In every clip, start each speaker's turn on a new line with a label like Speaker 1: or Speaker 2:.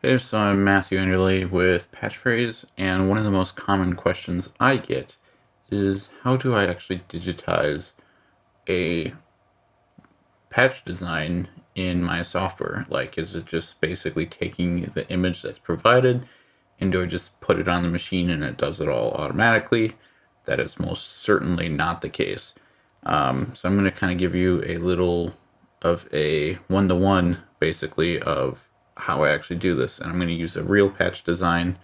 Speaker 1: Hey, so I'm Matthew Enderley with Patchphrase, and one of the most common questions I get is how do I actually digitize a patch design in my software? Like, is it just basically taking the image that's provided and do I just put it on the machine and it does it all automatically? That is most certainly not the case. So I'm going to kind of give you a little of a one-to-one, basically, of how I actually do this. And I'm going to use a real patch design,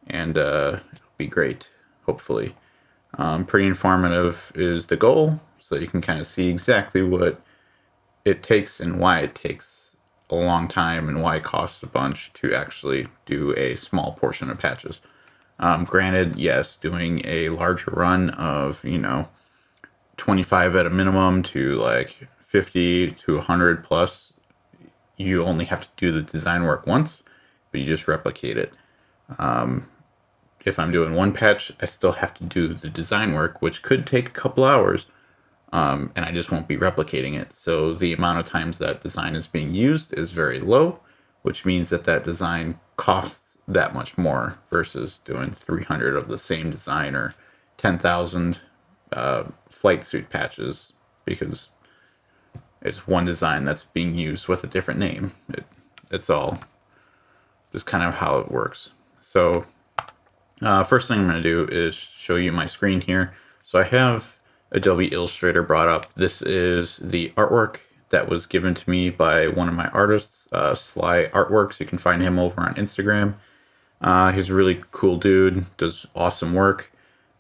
Speaker 1: and it'll be great, hopefully. Pretty informative is the goal, so you can kind of see exactly what it takes and why it takes a long time and why it costs a bunch to actually do a small portion of patches. Granted, yes, doing a larger run of, 25 at a minimum to like 50 to 100 plus, you only have to do the design work once, but you just replicate it. If I'm doing one patch, I still have to do the design work, which could take a couple hours, and I just won't be replicating it. So the amount of times that design is being used is very low, which means that that design costs that much more versus doing 300 of the same design or 10,000 flight suit patches because it's one design that's being used with a different name. It's all just kind of how it works. So first thing I'm going to do is show you my screen here. So I have Adobe Illustrator brought up. This is the artwork that was given to me by one of my artists, Sly Artworks. You can find him over on Instagram. He's a really cool dude, does awesome work.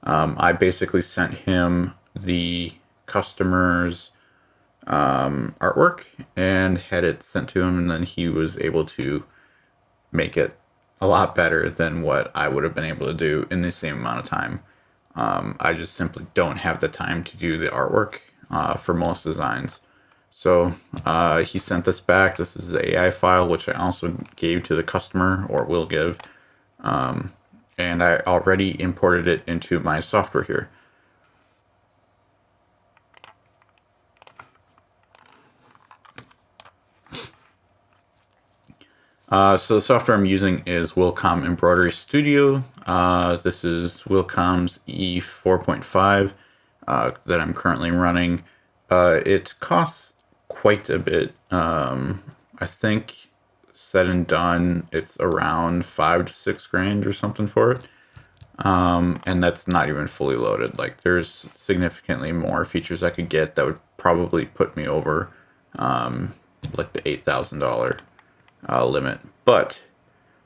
Speaker 1: I basically sent him the customer's artwork and had it sent to him, and then he was able to make it a lot better than what I would have been able to do in the same amount of time. I just simply don't have the time to do the artwork for most designs. So he sent this back. This is the AI file, which I also gave to the customer or will give. And I already imported it into my software here. So the software I'm using is Wilcom Embroidery Studio. This is Wilcom's E4.5 that I'm currently running. It costs quite a bit. I think said and done, it's around 5 to 6 grand or something for it. And that's not even fully loaded. Like there's significantly more features I could get that would probably put me over like the $8,000 limit. But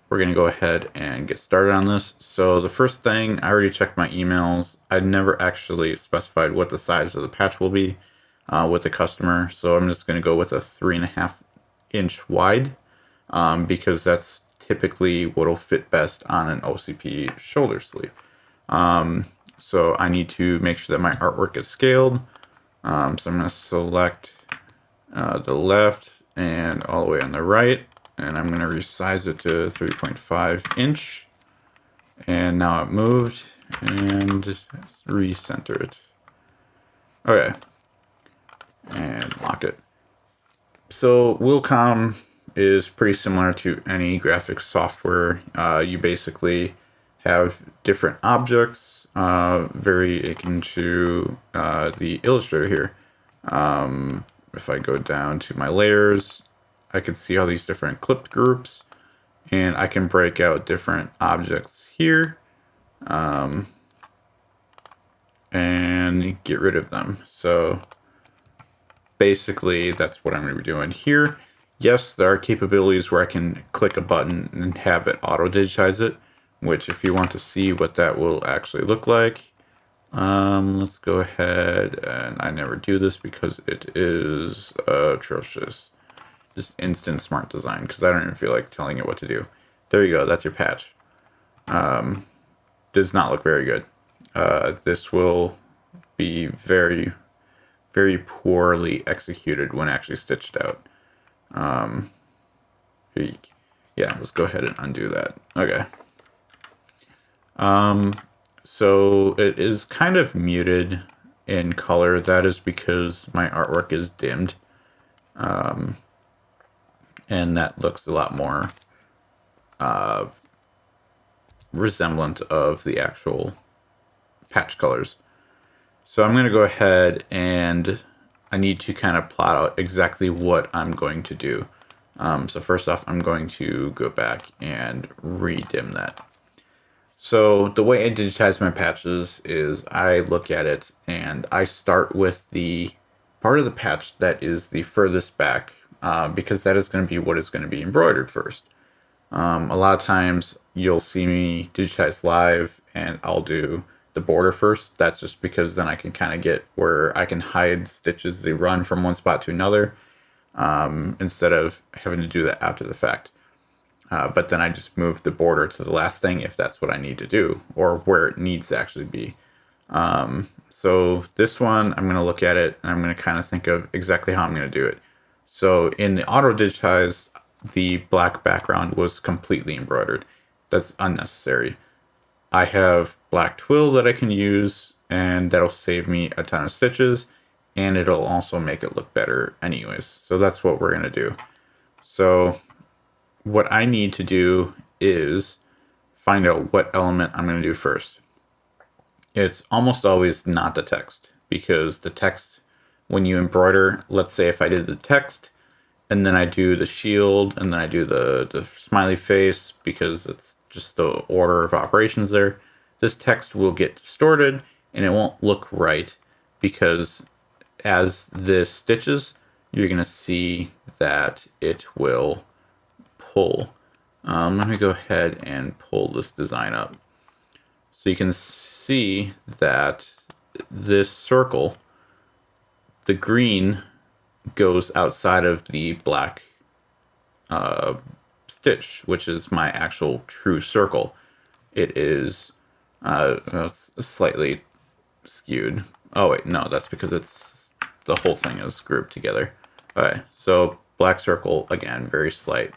Speaker 1: we're going to go ahead and get started on this. So the first thing, I already checked my emails. I never actually specified what the size of the patch will be with the customer. So I'm just going to go with a 3.5 inch wide because that's typically what'll fit best on an OCP shoulder sleeve. So I need to make sure that my artwork is scaled. So I'm going to select the left and all the way on the right, and I'm going to resize it to 3.5 inch. And now it moved, and recenter it. Okay, and lock it. So Wilcom is pretty similar to any graphics software. You basically have different objects, very akin to the Illustrator here. If I go down to my layers, I can see all these different clipped groups, and I can break out different objects here and get rid of them. So basically, that's what I'm going to be doing here. Yes, there are capabilities where I can click a button and have it auto-digitize it, which if you want to see what that will actually look like, let's go ahead, and I never do this because it is atrocious. Just instant smart design, because I don't even feel like telling it what to do. There you go, that's your patch. Does not look very good. This will be very, very poorly executed when actually stitched out. Yeah, let's go ahead and undo that. Okay. So it is kind of muted in color. That is because my artwork is dimmed. And that looks a lot more resemblant of the actual patch colors. So I'm going to go ahead and I need to kind of plot out exactly what I'm going to do. So first off, I'm going to go back and redim that. So the way I digitize my patches is I look at it and I start with the part of the patch that is the furthest back, because that is going to be what is going to be embroidered first. A lot of times you'll see me digitize live and I'll do the border first. That's just because then I can kind of get where I can hide stitches as they run from one spot to another, instead of having to do that after the fact. But then I just move the border to the last thing if that's what I need to do or where it needs to actually be. So this one, I'm going to look at it and I'm going to kind of think of exactly how I'm going to do it. So in the auto digitize, the black background was completely embroidered. That's unnecessary. I have black twill that I can use and that'll save me a ton of stitches and it'll also make it look better anyways. So that's what we're going to do. So what I need to do is find out what element I'm going to do first. It's almost always not the text, because the text, when you embroider, let's say if I did the text and then I do the shield and then I do the smiley face, because it's just the order of operations there, this text will get distorted and it won't look right, because as this stitches, you're going to see that it will pull. Let me go ahead and pull this design up. So you can see that this circle, the green goes outside of the black stitch, which is my actual true circle. It is slightly skewed. Oh wait, no, that's because it's the whole thing is grouped together. Alright, so black circle, again, very slight.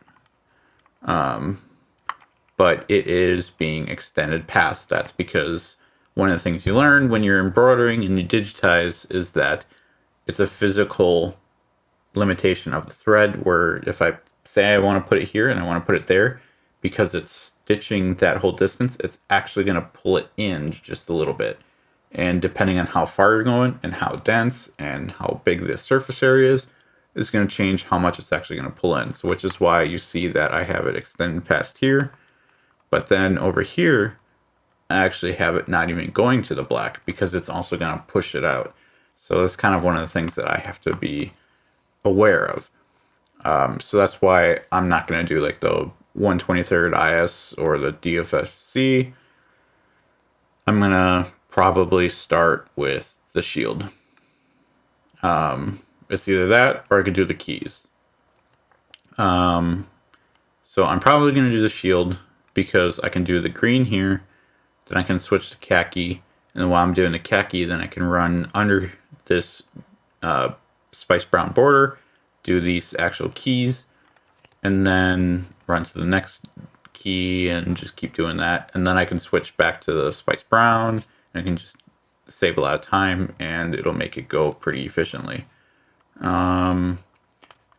Speaker 1: But it is being extended past. That's because one of the things you learn when you're embroidering and you digitize is that it's a physical limitation of the thread, where if I say I want to put it here and I want to put it there, because it's stitching that whole distance, it's actually going to pull it in just a little bit. And depending on how far you're going and how dense and how big the surface area is going to change how much it's actually going to pull in. So which is why you see that I have it extended past here. But then over here, I actually have it not even going to the black, because it's also going to push it out. So that's kind of one of the things that I have to be aware of. So that's why I'm not going to do like the 1/23rd IS or the DFFC. I'm going to probably start with the shield. It's either that or I could do the keys. So I'm probably going to do the shield, because I can do the green here, then I can switch to khaki, and then while I'm doing the khaki, then I can run under this spice brown border, do these actual keys, and then run to the next key and just keep doing that. And then I can switch back to the spice brown, and I can just save a lot of time and it'll make it go pretty efficiently. And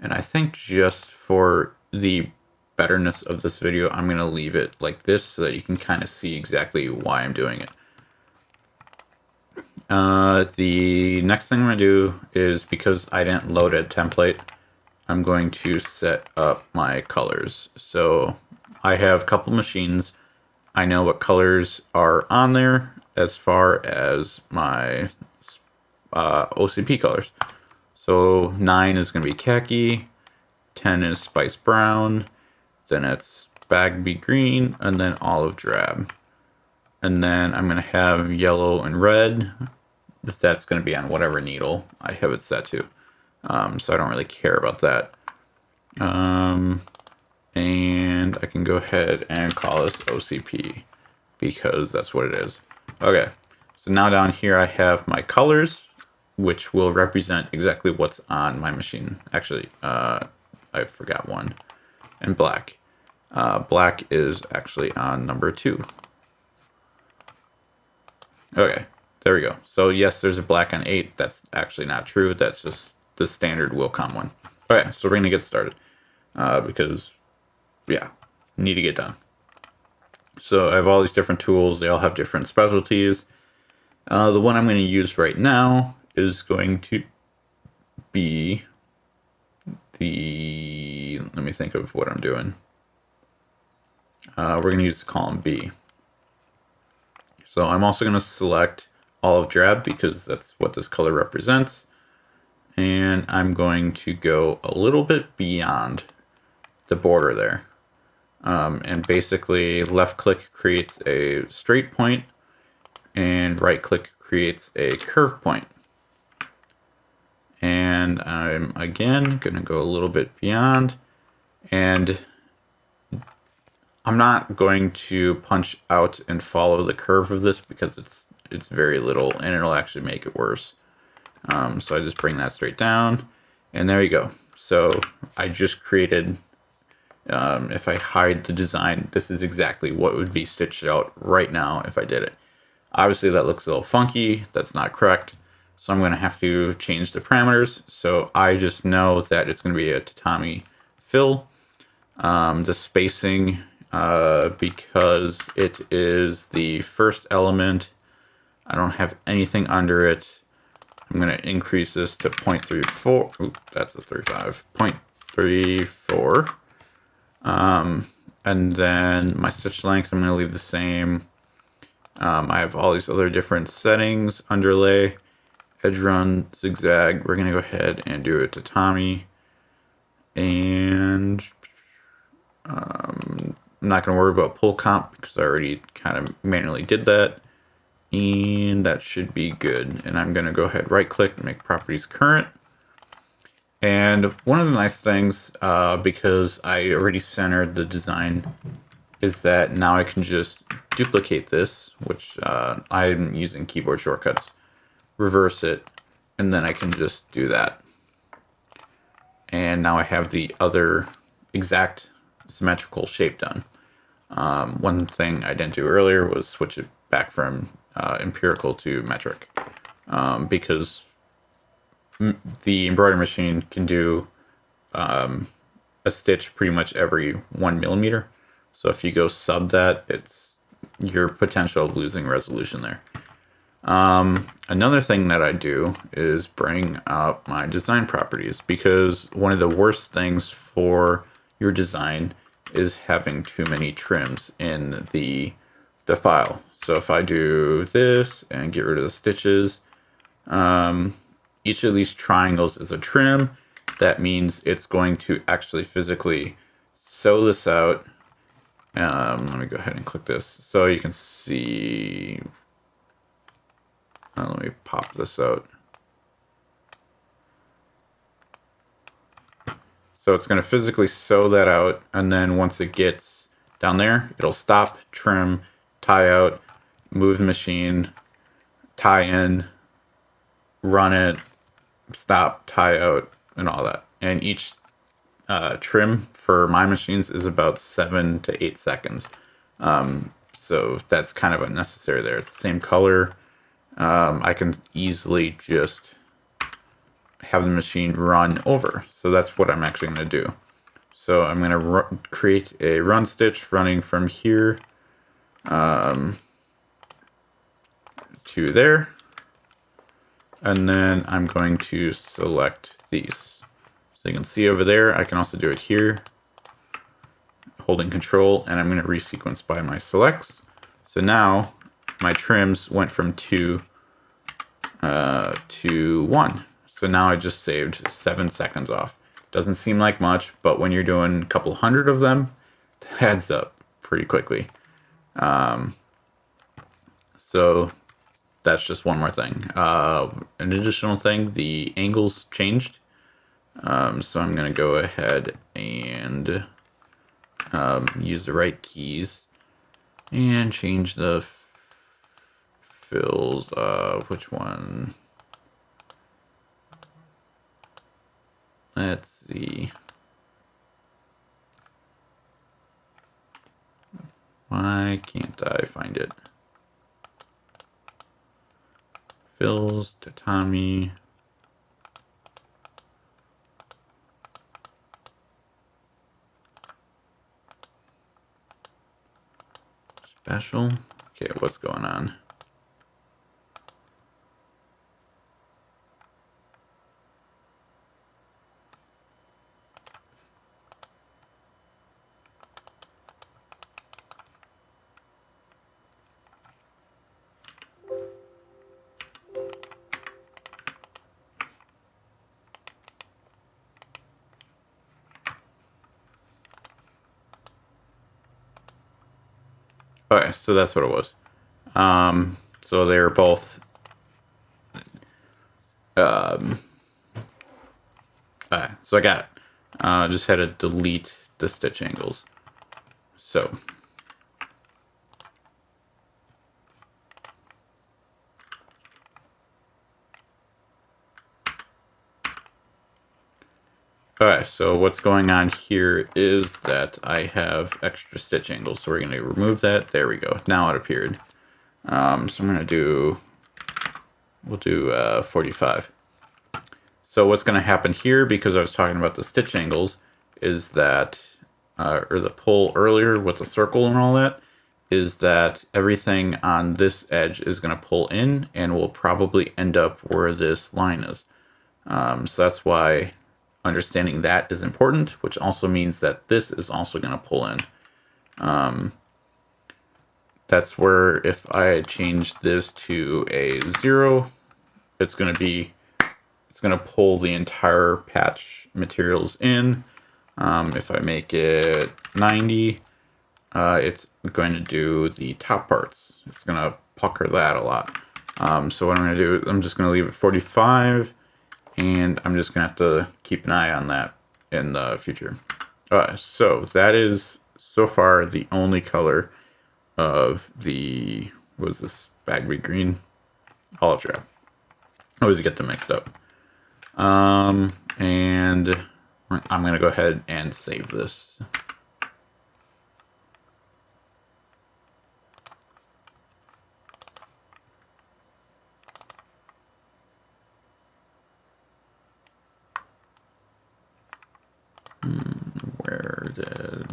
Speaker 1: I think just for the betterness of this video, I'm going to leave it like this so that you can kind of see exactly why I'm doing it. The next thing I'm going to do is, because I didn't load a template, I'm going to set up my colors. So I have a couple machines. I know what colors are on there as far as my OCP colors. So 9 is going to be khaki, 10 is spice brown, then it's Bagby green, and then olive drab. And then I'm going to have yellow and red. That's going to be on whatever needle I have it set to. So I don't really care about that. And I can go ahead and call this OCP, because that's what it is. Okay, so now down here I have my colors, which will represent exactly what's on my machine. Actually, I forgot one. And black. Black is actually on number 2. Okay, there we go. So yes, there's a black on 8. That's actually not true. That's just the standard Wilcom one. Okay, so we're going to get started. Because, yeah. need to get done. So I have all these different tools. They all have different specialties. The one I'm going to use right now is going to be let me think of what I'm doing. We're going to use the column B. So I'm also going to select olive drab because that's what this color represents. And I'm going to go a little bit beyond the border there. And basically left click creates a straight point and right click creates a curve point. And I'm again going to go a little bit beyond, and I'm not going to punch out and follow the curve of this because it's very little and it'll actually make it worse. So I just bring that straight down, and there you go. So I just created, if I hide the design, this is exactly what would be stitched out right now if I did it. Obviously that looks a little funky, that's not correct. So I'm gonna have to change the parameters. So I just know that it's gonna be a tatami fill. The spacing, because it is the first element, I don't have anything under it. I'm going to increase this to 0.34. Ooh, that's a 35. 0.34. And then my stitch length, I'm going to leave the same. I have all these other different settings, underlay, edge run, zigzag. We're going to go ahead and do a tatami. And I'm not going to worry about pull comp because I already kind of manually did that. And that should be good. And I'm going to go ahead, right click, make properties current. And one of the nice things, because I already centered the design, is that now I can just duplicate this, which I'm using keyboard shortcuts, reverse it, and then I can just do that. And now I have the other exact symmetrical shape done. One thing I didn't do earlier was switch it back from empirical to metric, because the embroidery machine can do a stitch pretty much every 1 millimeter. So if you go sub that, it's your potential of losing resolution there. Another thing that I do is bring up my design properties, because one of the worst things for your design is having too many trims in the file. So if I do this and get rid of the stitches, each of these triangles is a trim. That means it's going to actually physically sew this out. Let me go ahead and click this so you can see. Let me pop this out. So it's going to physically sew that out, and then once it gets down there, it'll stop, trim, tie out, move the machine, tie in, run it, stop, tie out, and all that. And each trim for my machines is about 7 to 8 seconds. So that's kind of unnecessary there. It's the same color. I can easily just have the machine run over. So that's what I'm actually going to do. So I'm going to create a run stitch running from here to there. And then I'm going to select these. So you can see over there, I can also do it here, holding control, and I'm going to resequence by my selects. So now my trims went from 2 to 1. So now I just saved 7 seconds off. Doesn't seem like much, but when you're doing a couple hundred of them, that adds up pretty quickly. So that's just one more thing. An additional thing, the angles changed. So I'm going to go ahead and use the right keys and change the fills. Which one? Let's see. Why can't I find it? Fills, tatami. special. Okay, what's going on? Okay, so that's what it was. So they're both. Um, so I got it. Just had to delete the stitch angles. So alright, so what's going on here is that I have extra stitch angles. So we're going to remove that. There we go. Now it appeared. So I'm going to do, we'll do 45. So what's going to happen here, because I was talking about the stitch angles, is that, or the pull earlier with the circle and all that, is that everything on this edge is going to pull in and will probably end up where this line is. So that's why understanding that is important, which also means that this is also going to pull in. That's where if I change this to a 0, it's going to pull the entire patch materials in. If I make it 90, it's going to do the top parts. It's going to pucker that a lot. So what I'm going to do, I'm just going to leave it 45, and I'm just going to have to keep an eye on that in the future. So that is so far the only color of the, what was this, Bagby green? Olive drab. I always get them mixed up. And I'm going to go ahead and save this. Where did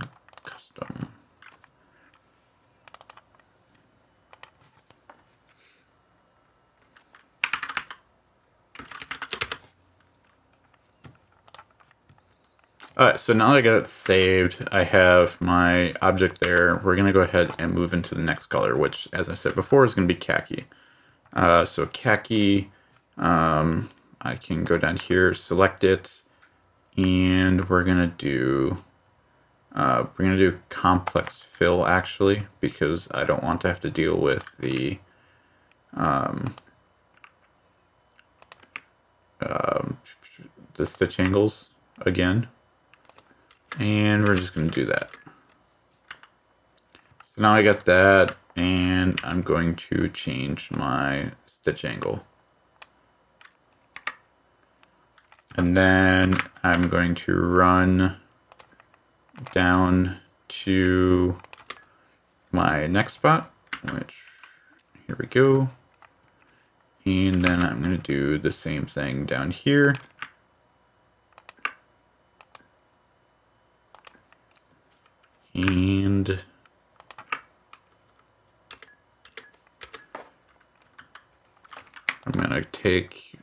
Speaker 1: custom? Alright, so now that I got it saved, I have my object there. We're going to go ahead and move into the next color, which, as I said before, is going to be khaki. So khaki, I can go down here, select it, and we're going to do complex fill, actually, because I don't want to have to deal with the stitch angles again. And we're just going to do that. So now I got that, and I'm going to change my stitch angle. And then I'm going to run down to my next spot, which, here we go. And then I'm going to do the same thing down here. And I'm going to take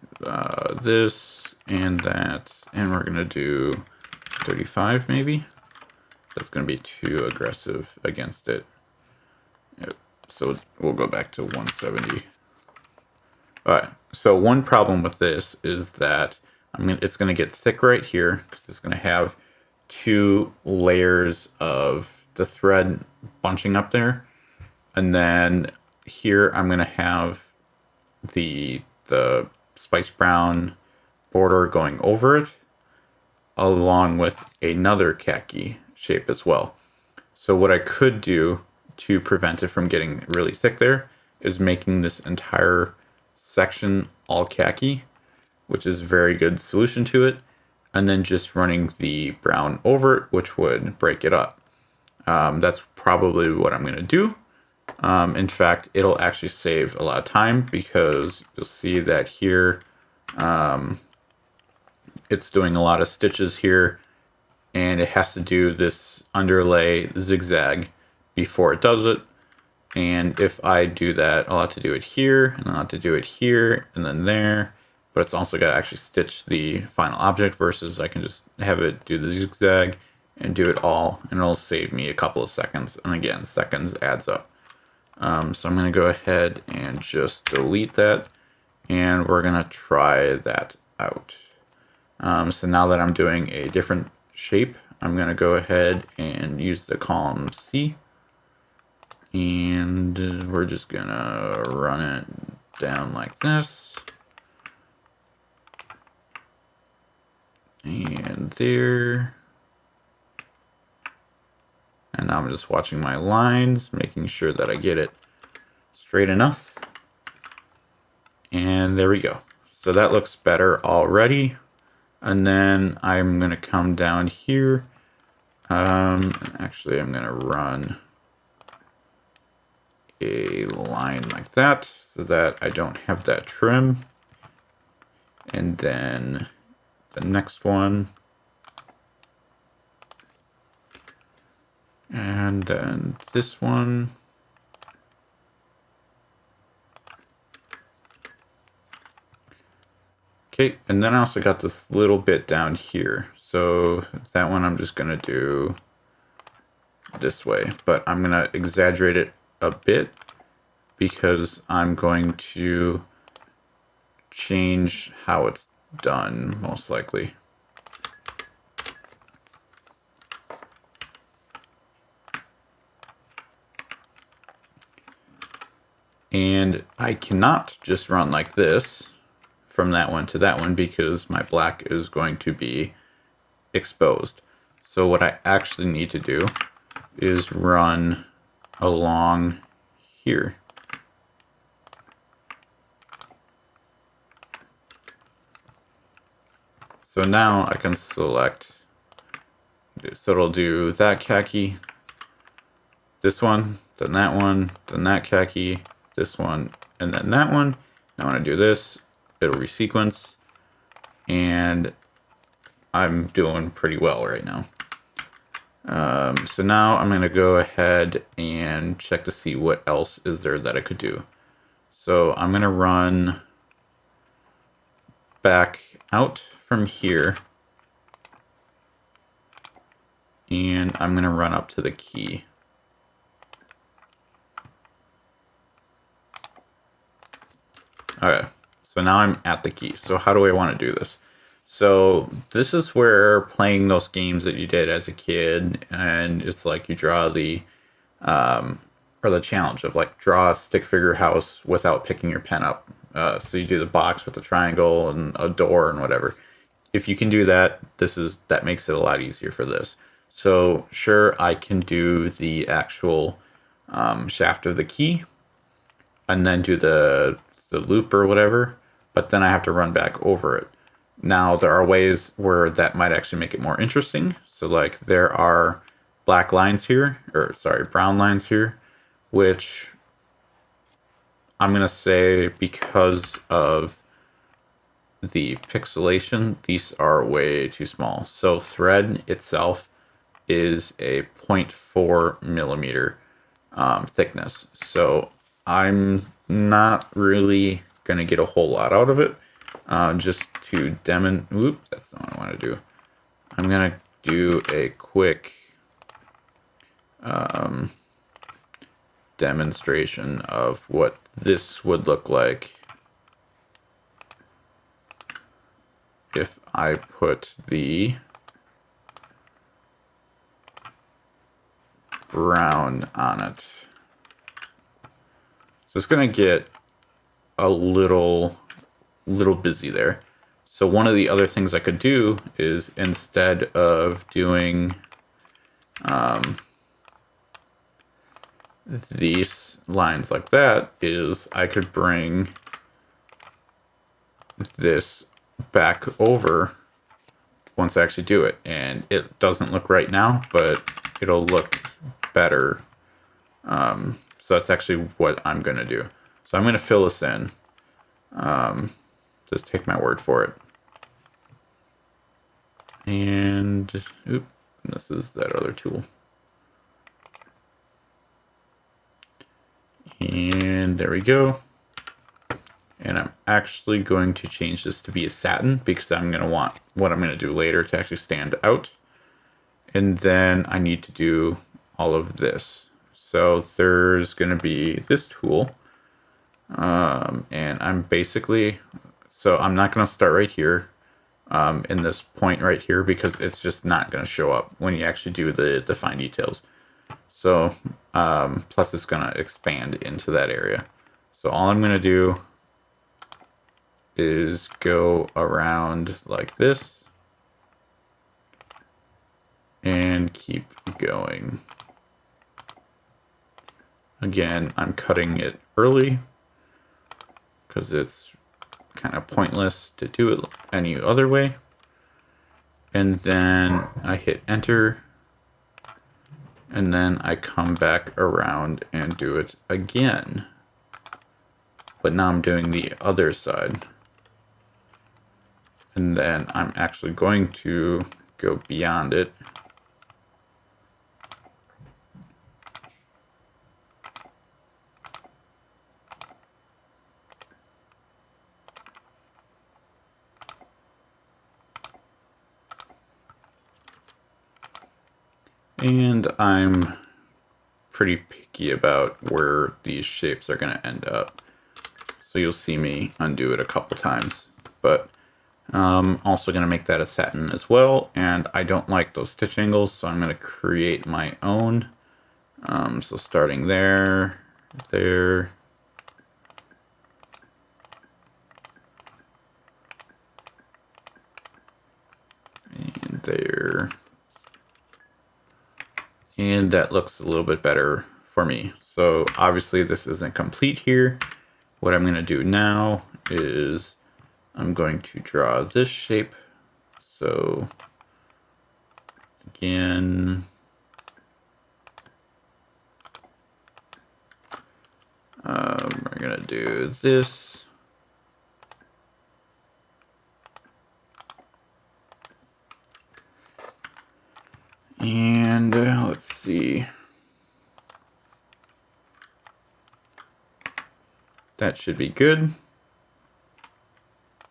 Speaker 1: this and that, and we're going to do 35 maybe. That's going to be too aggressive against it. Yep. So we'll go back to 170. Alright, so one problem with this is that it's going to get thick right here because it's going to have 2 layers of the thread bunching up there. And then here I'm going to have the spice brown border going over it, along with another khaki shape as well. So what I could do to prevent it from getting really thick there is making this entire section all khaki, which is a very good solution to it, and then just running the brown over it, which would break it up. That's probably what I'm going to do. In fact, it'll actually save a lot of time because you'll see that here it's doing a lot of stitches here, and it has to do this underlay zigzag before it does it. And if I do that, I'll have to do it here, and I'll have to do it here, and then there. But it's also got to actually stitch the final object versus I can just have it do the zigzag and do it all, and it'll save me a couple of seconds. And again, seconds adds up. So I'm going to go ahead and just delete that, and we're going to try that out. So now that I'm doing a different shape, I'm going to go ahead and use the column C, and we're just going to run it down like this. And there. And now I'm just watching my lines, making sure that I get it straight enough. And there we go. So that looks better already. And then I'm going to come down here. Actually, I'm going to run a line like that so that I don't have that trim. And then the next one. And then this one. Okay, and then I also got this little bit down here. So that one I'm just going to do this way, but I'm going to exaggerate it a bit because I'm going to change how it's done, most likely. And I cannot just run like this from that one to that one because my black is going to be exposed. So what I actually need to do is run along here. So now I can select, so it'll do that khaki, this one, then that khaki, this one, and then that one. Now when I do this, it'll resequence, and I'm doing pretty well right now. So now I'm going to go ahead and check to see what else is there that I could do. So I'm going to run back out from here, and I'm going to run up to the key. Okay, so now I'm at the key. So how do I want to do this? So this is where playing those games that you did as a kid, and it's like you draw the, or the challenge of like draw a stick figure house without picking your pen up. So you do the box with a triangle and a door and whatever. If you can do that, that makes it a lot easier for this. So sure, I can do the actual shaft of the key, and then do the loop or whatever, but then I have to run back over it. Now there are ways where that might actually make it more interesting. So like there are black lines here, or sorry, brown lines here, which I'm gonna say because of the pixelation, these are way too small. So thread itself is a 0.4 millimeter thickness. So I'm not really going to get a whole lot out of it. Just to demonstrate, that's not what I want to do. I'm going to do a quick demonstration of what this would look like if I put the brown on it. So it's going to get a little busy there. So one of the other things I could do is instead of doing these lines like that, is I could bring this back over once I actually do it. And it doesn't look right now, but it'll look better. So that's actually what I'm going to do. So I'm going to fill this in. Just take my word for it. And this is that other tool. And there we go. And I'm actually going to change this to be a satin because I'm going to want what I'm going to do later to actually stand out. And then I need to do all of this. So there's going to be this tool. And I'm basically, so I'm not going to start right here in this point right here because it's just not going to show up when you actually do the fine details. So plus it's going to expand into that area. So all I'm going to do is go around like this and keep going. Again, I'm cutting it early because it's kind of pointless to do it any other way. And then I hit enter, and then I come back around and do it again. But now I'm doing the other side. And then I'm actually going to go beyond it. And I'm pretty picky about where these shapes are going to end up. So you'll see me undo it a couple times. But I'm also going to make that a satin as well. And I don't like those stitch angles, so I'm going to create my own. So starting there, there, and there. And that looks a little bit better for me. So obviously this isn't complete here. What I'm going to do now is I'm going to draw this shape. So again, we're going to do this. And let's see. That should be good.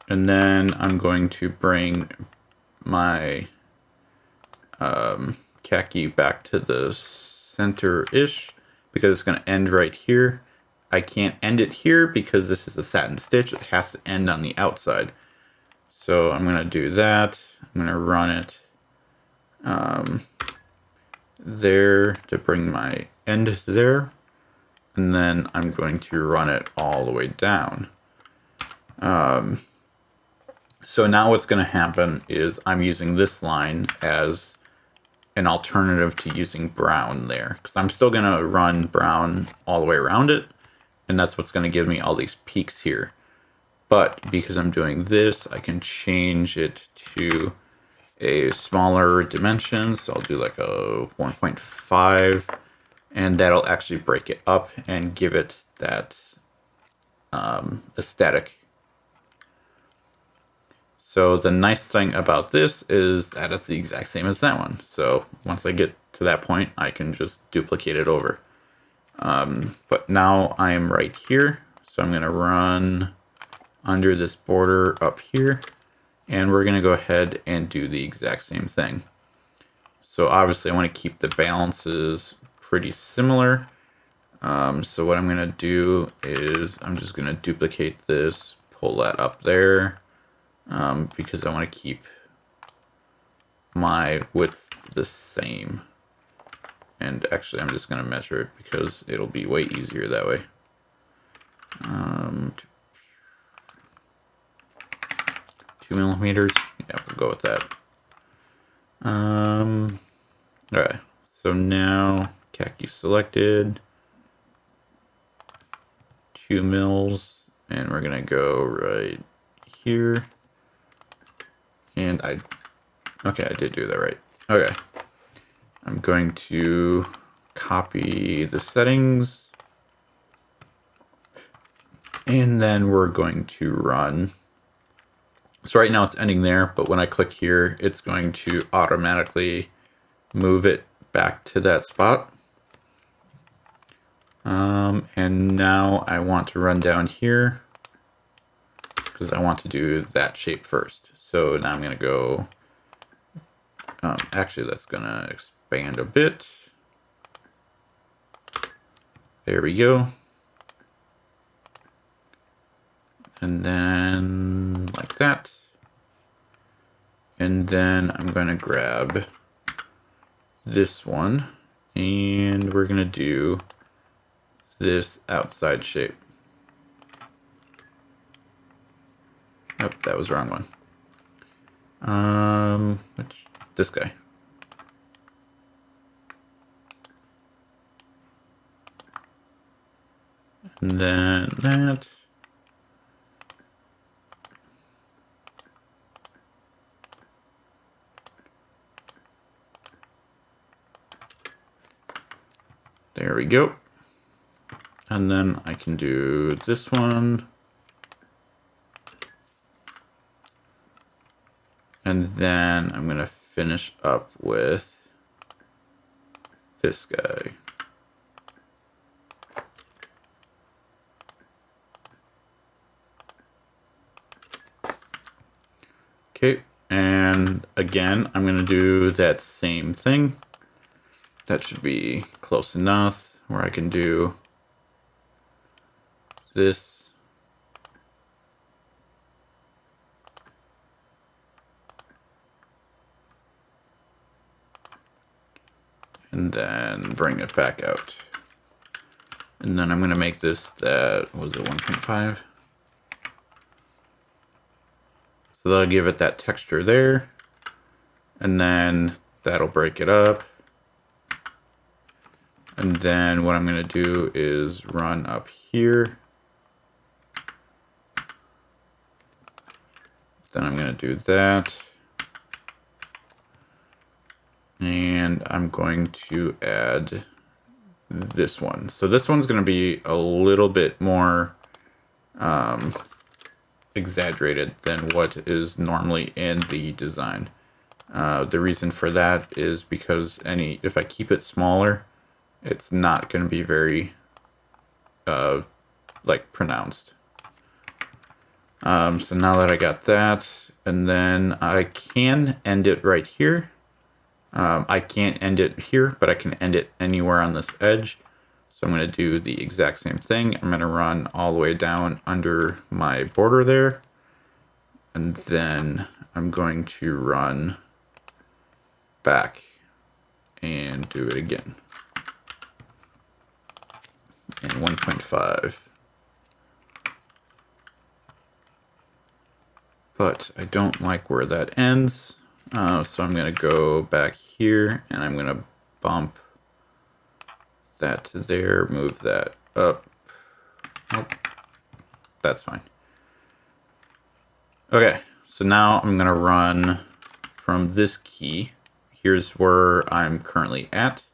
Speaker 1: And then I'm going to bring my khaki back to the center-ish because it's going to end right here. I can't end it here because this is a satin stitch. It has to end on the outside. So I'm going to do that. I'm going to run it there to bring my end there. And then I'm going to run it all the way down. So now what's going to happen is I'm using this line as an alternative to using brown there. Because I'm still going to run brown all the way around it. And that's what's going to give me all these peaks here. But because I'm doing this, I can change it to a smaller dimension. So I'll do like a 1.5. And that'll actually break it up and give it that aesthetic. So the nice thing about this is that it's the exact same as that one. So once I get to that point, I can just duplicate it over. But now I'm right here. So I'm going to run under this border up here. And we're going to go ahead and do the exact same thing. So obviously I want to keep the balances pretty similar. So what I'm going to do is I'm just going to duplicate this, pull that up there. Because I want to keep my width the same. And actually, I'm just going to measure it because it'll be way easier that way. 2 millimeters. Yeah, we'll go with that. Alright, so now khaki selected. 2 mils. And we're going to go right here. And okay, I did do that right. Okay. I'm going to copy the settings. And then we're going to run. So right now it's ending there, but when I click here, it's going to automatically move it back to that spot. And now I want to run down here because I want to do that shape first. So now I'm going to go, actually that's going to expand a bit. There we go. And then like that. And then I'm going to grab this one and we're going to do this outside shape. Nope, that was the wrong one. This guy. And then that. There we go. And then I can do this one. And then I'm going to finish up with this guy. Okay, and again, I'm going to do that same thing. That should be close enough where I can do this. And then bring it back out. And then I'm going to make this that, was it 1.5? So that'll give it that texture there. And then that'll break it up. And then what I'm going to do is run up here. Then I'm going to do that. And I'm going to add this one. So this one's going to be a little bit more exaggerated than what is normally in the design. The reason for that is because if I keep it smaller, it's not going to be very like pronounced. So now that I got that, and then I can end it right here. I can't end it here, but I can end it anywhere on this edge. So I'm going to do the exact same thing. I'm going to run all the way down under my border there. And then I'm going to run back and do it again. And 1.5. But I don't like where that ends. So I'm going to go back here and I'm going to bump that to there, move that up. Nope. That's fine. Okay, so now I'm going to run from this key. Here's where I'm currently at.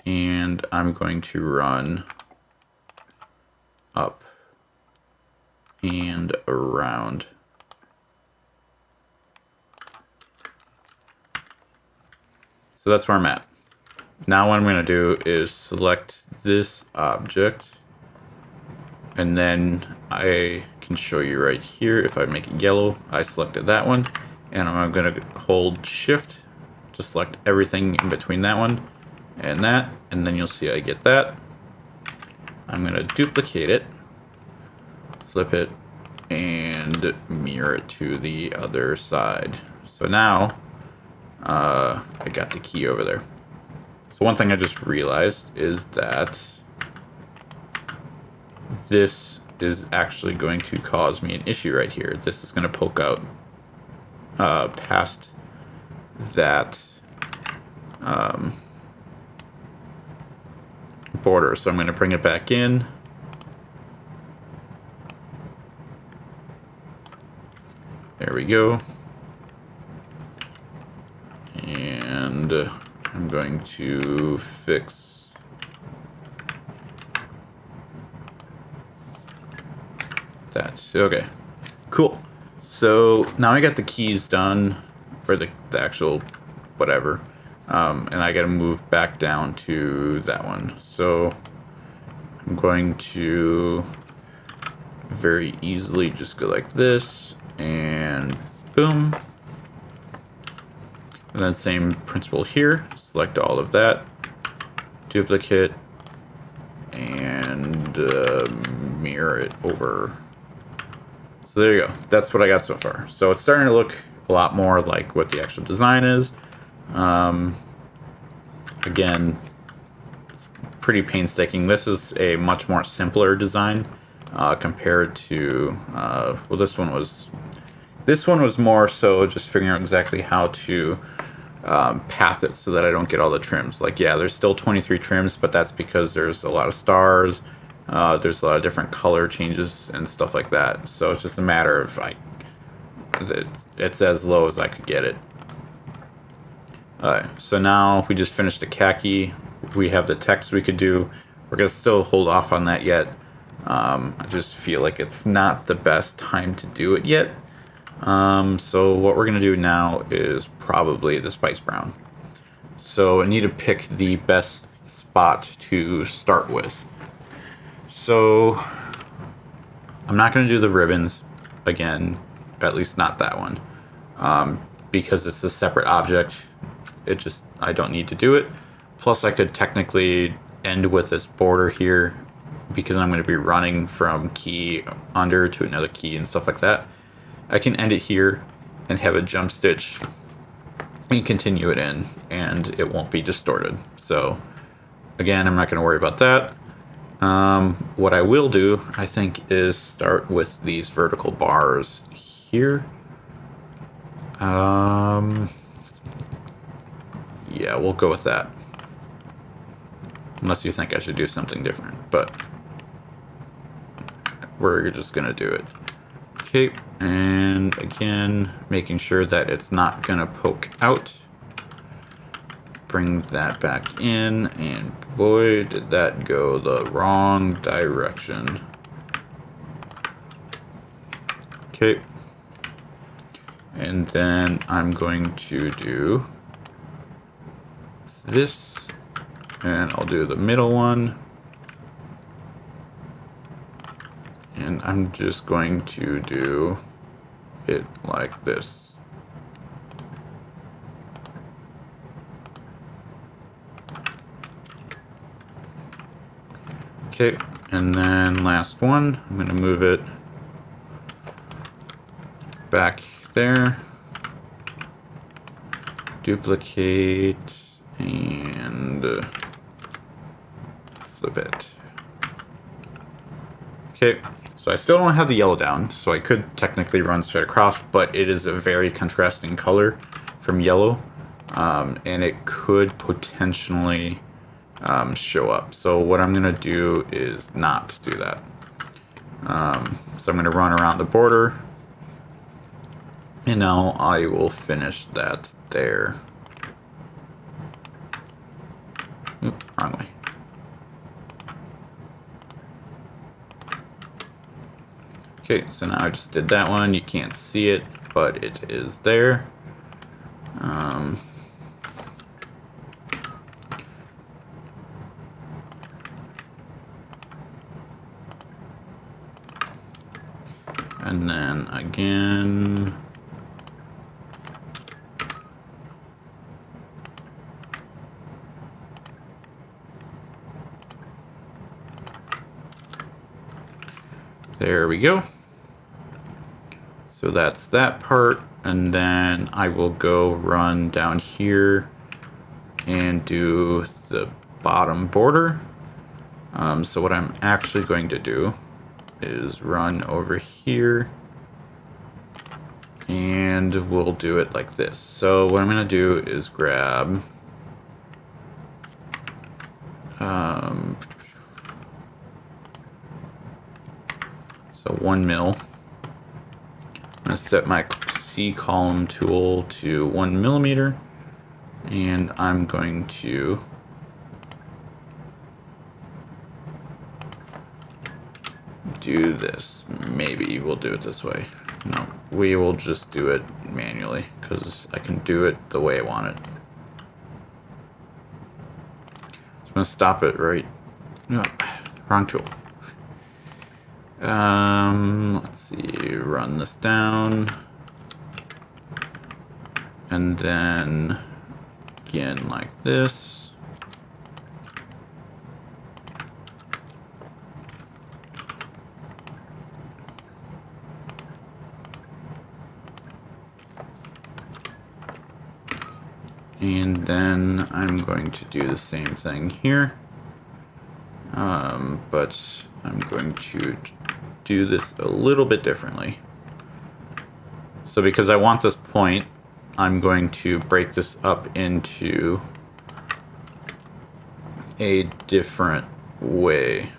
Speaker 1: And I'm going to run up and around. So that's where I'm at. Now what I'm going to do is select this object, and then I can show you right here. If I make it yellow, I selected that one, and I'm going to hold shift to select everything in between that one and that, and then you'll see I get that. I'm going to duplicate it, flip it, and mirror it to the other side. So now I got the key over there. So one thing I just realized is that this is actually going to cause me an issue right here. This is going to poke out past that border. So I'm going to bring it back in. There we go. And I'm going to fix that. Okay, cool. So now I got the keys done, or the actual whatever, and I got to move back down to that one. So I'm going to very easily just go like this and boom. And then same principle here, select all of that, duplicate, and mirror it over. So there you go, that's what I got so far. So it's starting to look a lot more like what the actual design is. Again, it's pretty painstaking. This is a much more simpler design compared to, well, this one was more so just figuring out exactly how to path it so that I don't get all the trims. Like, yeah, there's still 23 trims, but that's because there's a lot of stars, there's a lot of different color changes and stuff like that. So it's just a matter of it's as low as I could get it. So now we just finished the khaki. We have the text we could do. We're gonna still hold off on that yet. I just feel like it's not the best time to do it yet. So what we're gonna do now is probably the spice brown. So I need to pick the best spot to start with. So I'm not gonna do the ribbons again, at least not that one, because it's a separate object. I don't need to do it. Plus I could technically end with this border here because I'm going to be running from key under to another key and stuff like that. I can end it here and have a jump stitch and continue it in, and it won't be distorted. So again, I'm not going to worry about that. What I will do, I think, is start with these vertical bars here. Yeah, we'll go with that. Unless you think I should do something different, but we're just gonna do it. Okay, and again, making sure that it's not gonna poke out. Bring that back in, and boy, did that go the wrong direction. Okay, and then I'm going to do this, and I'll do the middle one, and I'm just going to do it like this. Okay, and then last one, I'm going to move it back there, duplicate, and flip it. Okay, so I still don't have the yellow down, so I could technically run straight across, but it is a very contrasting color from yellow, and it could potentially show up. So what I'm going to do is not do that. So I'm going to run around the border, and now I will finish that there. Oop, wrong way. Okay, so now I just did that one. You can't see it, but it is there. And then again. There we go. So that's that part, and then I will go run down here and do the bottom border. So what I'm actually going to do is run over here, and we'll do it like this. So what I'm going to do is grab so 1 mil. I'm going to set my C column tool to 1 millimeter, and I'm going to do this. Maybe we'll do it this way. No, we will just do it manually because I can do it the way I want it. So I'm going to stop it right. No, wrong tool. Let's see, run this down. And then again like this. And then I'm going to do the same thing here. But I'm going to do this a little bit differently. So because I want this point, I'm going to break this up into a different way.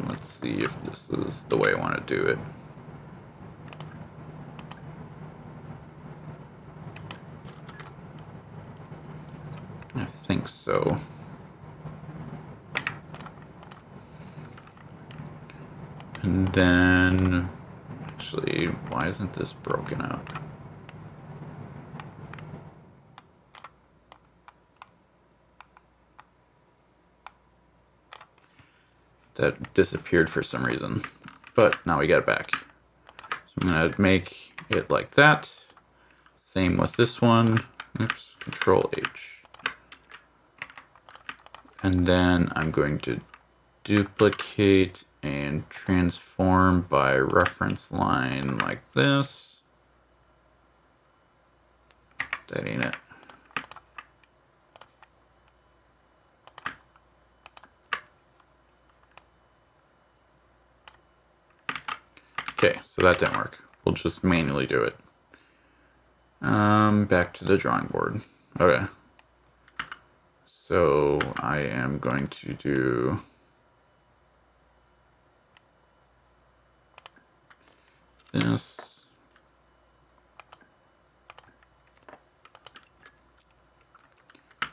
Speaker 1: Let's see if this is the way I want to do it. I think so. And then, actually, why isn't this broken out? That disappeared for some reason, but now we got it back. So I'm gonna make it like that. Same with this one. Oops, Control H. And then I'm going to duplicate and transform by reference line like this. That ain't it. Okay, so that didn't work. We'll just manually do it. Back to the drawing board. Okay. So I am going to do this.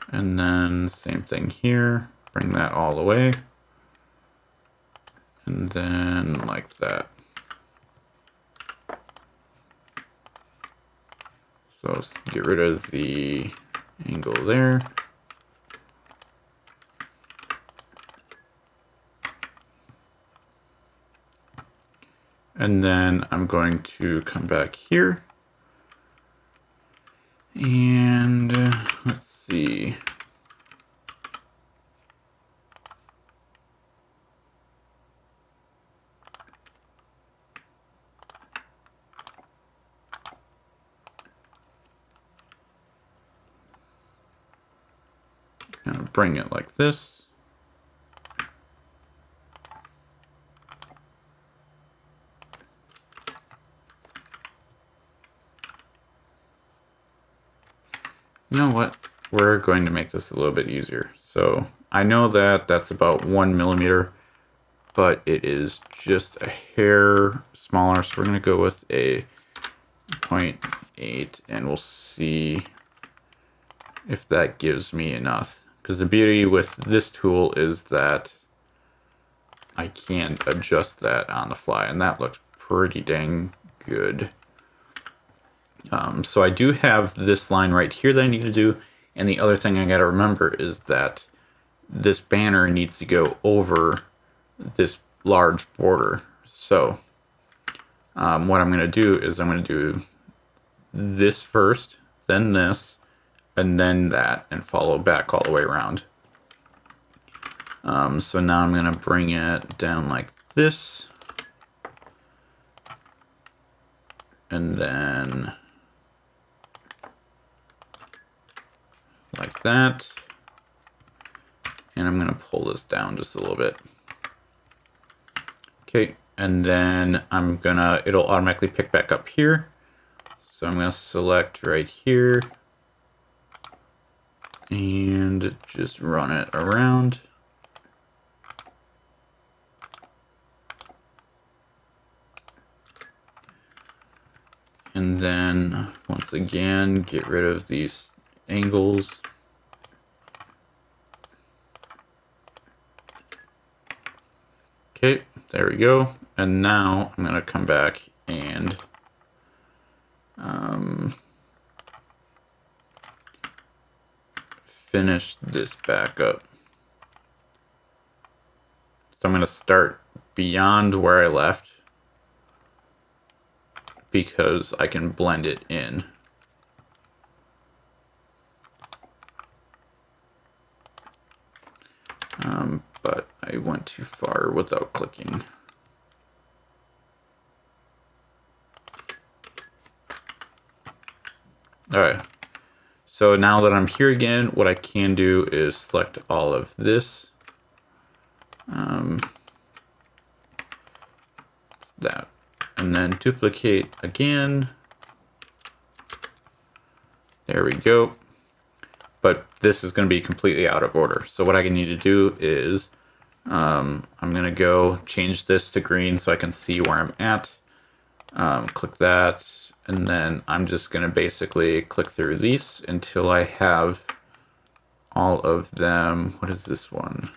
Speaker 1: And then same thing here. Bring that all the way. And then like that. So let's get rid of the angle there. And then I'm going to come back here. And let's see. Kind of bring it like this. You know what? We're going to make this a little bit easier. So I know that that's about 1 millimeter, but it is just a hair smaller. So we're going to go with a 0.8 and we'll see if that gives me enough. Because the beauty with this tool is that I can adjust that on the fly, and that looks pretty dang good. So I do have this line right here that I need to do, and the other thing I got to remember is that this banner needs to go over this large border. So what I'm going to do is I'm going to do this first, then this, and then that, and follow back all the way around. So now I'm going to bring it down like this, and then like that, and I'm going to pull this down just a little bit. Okay, and then it'll automatically pick back up here. So I'm going to select right here and just run it around. And then once again, get rid of these angles. Okay, there we go. And now I'm going to come back and finish this back up. I'm going to start beyond where I left because I can blend it in. But I went too far without clicking. Alright, so now that I'm here again, what I can do is select all of this. That. And then duplicate again. There we go. But this is going to be completely out of order. So what I need to do is I'm going to go change this to green so I can see where I'm at. Click that. And then I'm just going to basically click through these until I have all of them. What is this one?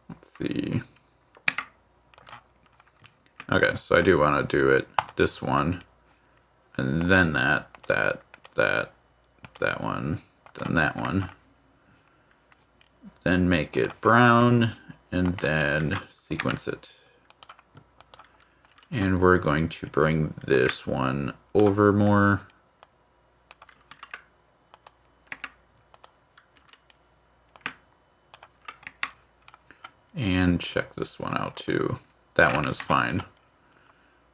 Speaker 1: Let's see. Okay, so I do want to do it this one, and then that one, then that one. Then make it brown, and then sequence it. And we're going to bring this one over more. And check this one out too. That one is fine.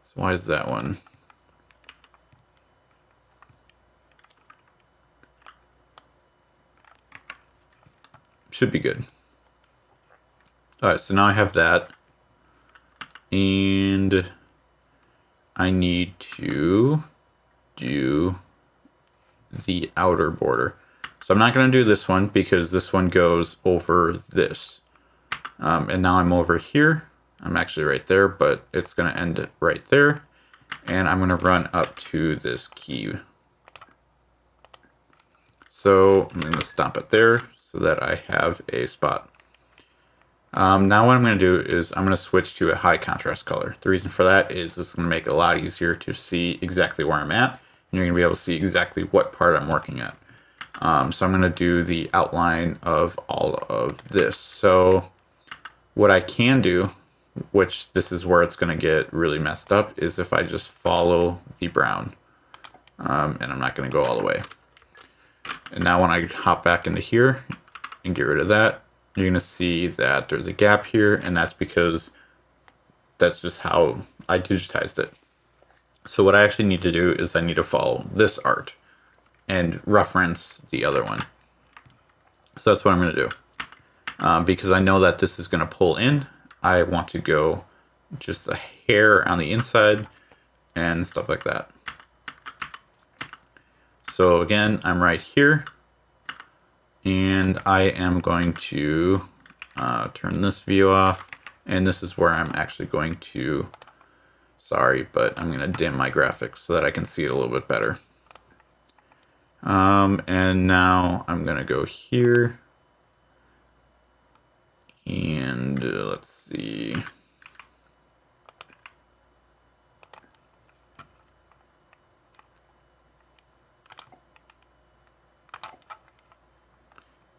Speaker 1: So why is that one? Should be good. Alright, so now I have that. And I need to do the outer border. So I'm not going to do this one because this one goes over this. And now I'm over here. I'm actually right there, but it's going to end right there. And I'm going to run up to this key. So I'm going to stop it there so that I have a spot. Now what I'm going to do is I'm going to switch to a high contrast color. The reason for that is this is going to make it a lot easier to see exactly where I'm at. And you're going to be able to see exactly what part I'm working at. So I'm going to do the outline of all of this. So what I can do, which this is where it's going to get really messed up, is if I just follow the brown. And I'm not going to go all the way. And now when I hop back into here and get rid of that, you're going to see that there's a gap here, and that's because that's just how I digitized it. So what I actually need to do is I need to follow this art and reference the other one. So that's what I'm going to do. Because I know that this is going to pull in, I want to go just a hair on the inside and stuff like that. So again, I'm right here. And I am going to turn this view off, and this is where I'm actually going to, sorry, but I'm going to dim my graphics so that I can see it a little bit better. And now I'm going to go here, and let's see.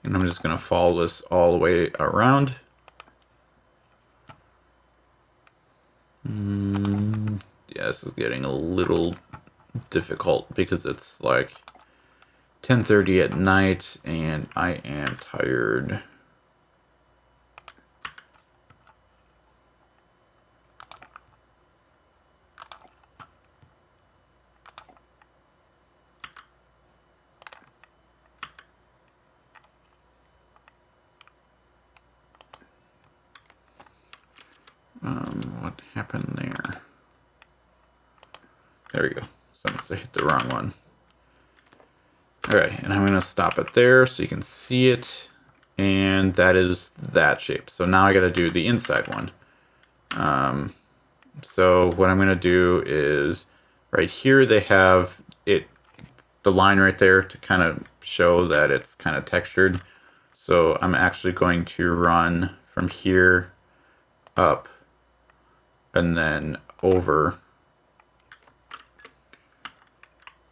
Speaker 1: And I'm just going to follow this all the way around. Yeah, this is getting a little difficult because it's like 10:30 at night and I am tired. What happened there? There we go. So I must have hit the wrong one. Alright, and I'm going to stop it there so you can see it. And that is that shape. So now I got to do the inside one. So what I'm going to do is right here they have it, the line right there to kind of show that it's kind of textured. So I'm actually going to run from here up and then over.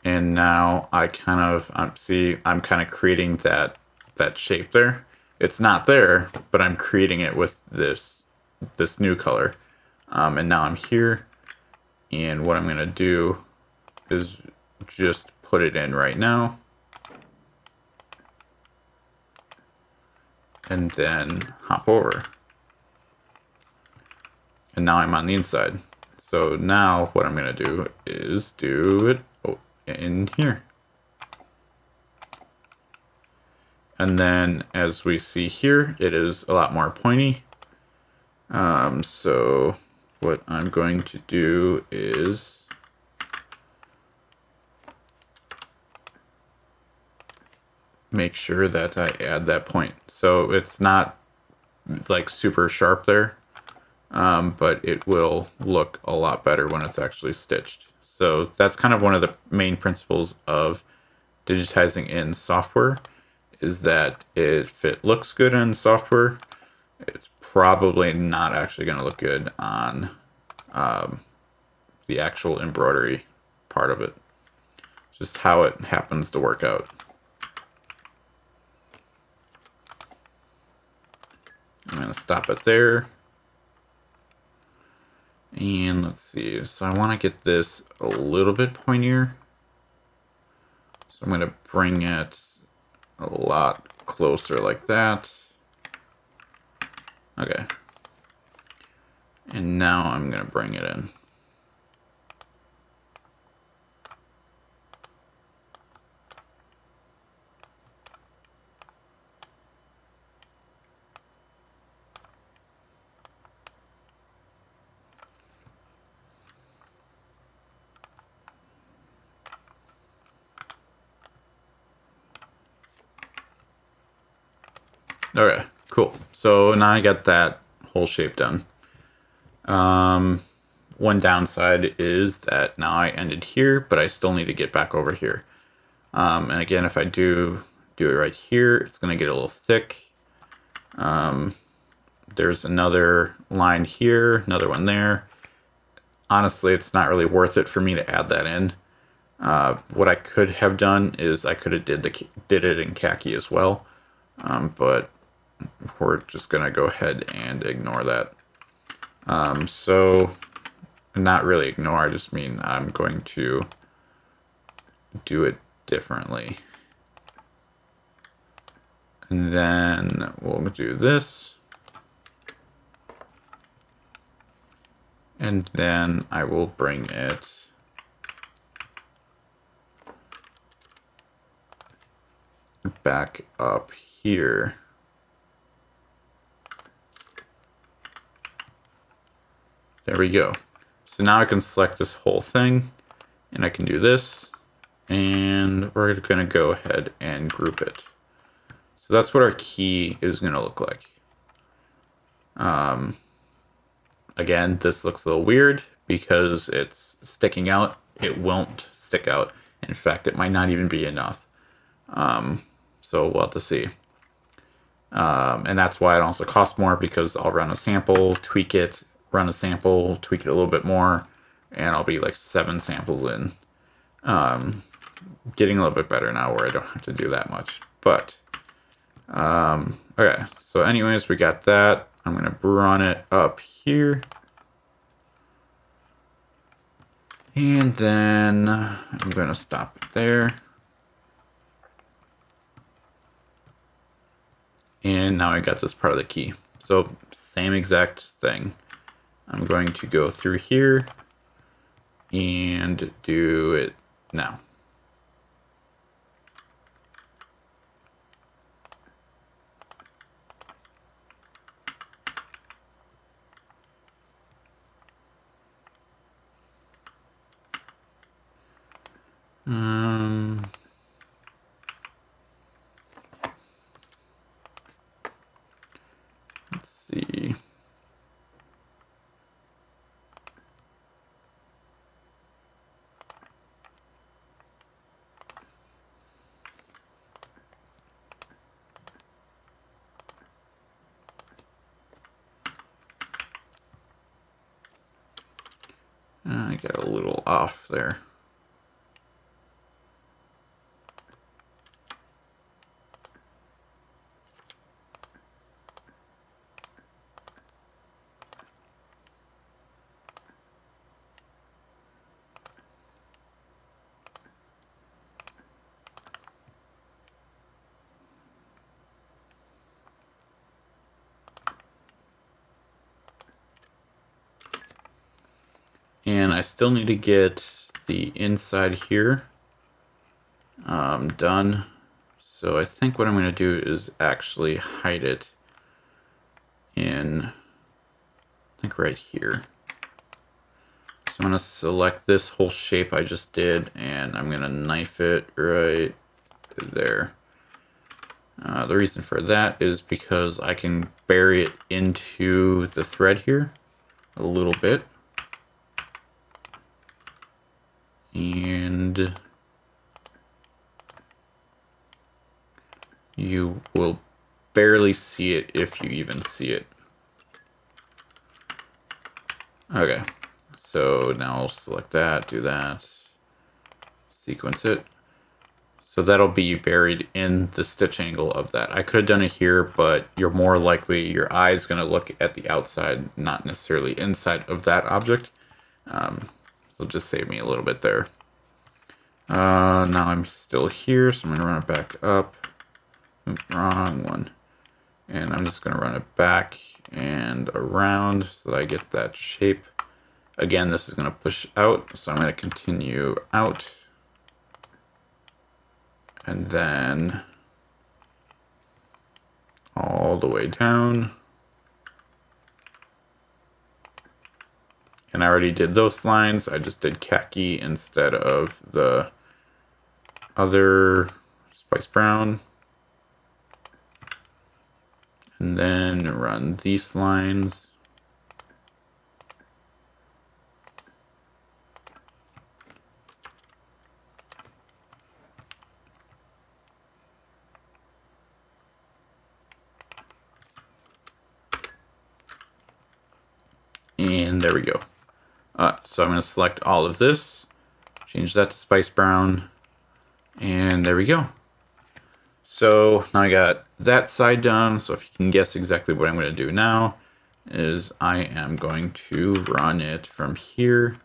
Speaker 1: And now I kind of see I'm kind of creating that shape there. It's not there, but I'm creating it with this new color. And now I'm here, and what I'm gonna do is just put it in right now, and then hop over. And now I'm on the inside. So now what I'm gonna do is do it in here. And then as we see here, it is a lot more pointy. So what I'm going to do is make sure that I add that point. So it's not like super sharp there, but it will look a lot better when it's actually stitched. So that's kind of one of the main principles of digitizing in software, is that if it looks good in software, it's probably not actually going to look good on the actual embroidery part of it. Just how it happens to work out. I'm going to stop it there. And let's see. So I want to get this a little bit pointier. So I'm going to bring it a lot closer like that. Okay. And now I'm going to bring it in. Okay, cool. So now I got that whole shape done. One downside is that now I ended here, but I still need to get back over here. And again, if I do it right here, it's going to get a little thick. There's another line here, another one there. Honestly, it's not really worth it for me to add that in. What I could have done is I could have did it in khaki as well, but we're just gonna go ahead and ignore that. So not really ignore, I just mean I'm going to do it differently. And then we'll do this. And then I will bring it back up here. There we go. So now I can select this whole thing, and I can do this, and we're going to go ahead and group it. So that's what our key is going to look like. Again, this looks a little weird because it's sticking out. It won't stick out. In fact, it might not even be enough. So we'll have to see. And that's why it also costs more, because I'll run a sample, tweak it, run a sample, tweak it a little bit more, and I'll be like 7 samples in. Getting a little bit better now where I don't have to do that much. But, okay, so anyways, we got that. I'm going to run it up here. And then I'm going to stop it there. And now I got this part of the key. So same exact thing. I'm going to go through here and do it now. Let's see. I got a little off there. And I still need to get the inside here done. So I think what I'm going to do is actually hide it in, I think right here. So I'm going to select this whole shape I just did, and I'm going to knife it right there. The reason for that is because I can bury it into the thread here a little bit. And you will barely see it if you even see it. Okay, so now I'll select that, do that, sequence it. So that'll be buried in the stitch angle of that. I could have done it here, but you're more likely your eye is going to look at the outside, not necessarily inside of that object. So just save me a little bit there. Now I'm still here, so I'm going to run it back up. Oops, wrong one. And I'm just going to run it back and around so that I get that shape. Again, this is going to push out, so I'm going to continue out. And then all the way down. And I already did those lines. I just did khaki instead of the other spice brown. And then run these lines. And there we go. So I'm going to select all of this, change that to spice brown, and there we go. So now I got that side done. So if you can guess exactly what I'm going to do now is I am going to run it from here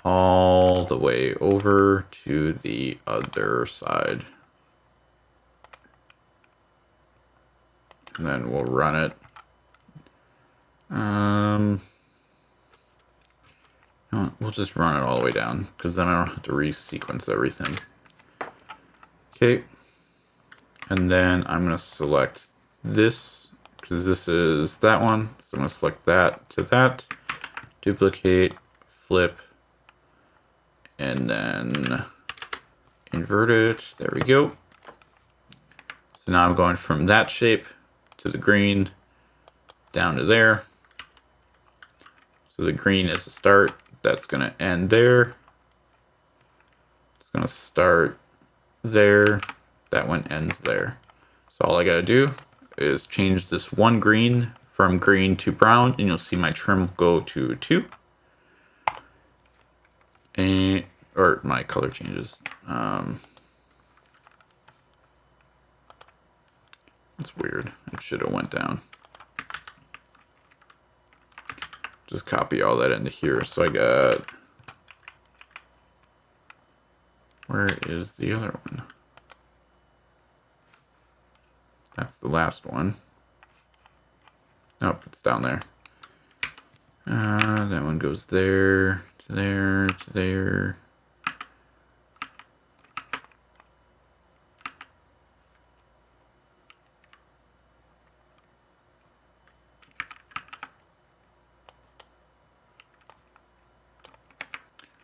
Speaker 1: all the way over to the other side. And then we'll run it. We'll just run it all the way down because then I don't have to resequence everything. Okay. And then I'm going to select this because this is that one. So I'm going to select that to that, duplicate, flip, and then invert it. There we go. So now I'm going from that shape to the green down to there. So the green is the start. That's going to end there. It's going to start there. That one ends there. So all I got to do is change this one green from green to brown, and you'll see my trim go to 2. And, or my color changes. That's weird. It should have went down. Just copy all that into here. So I got, where is the other one? That's the last one. Nope, it's down there. That one goes there, to there, to there.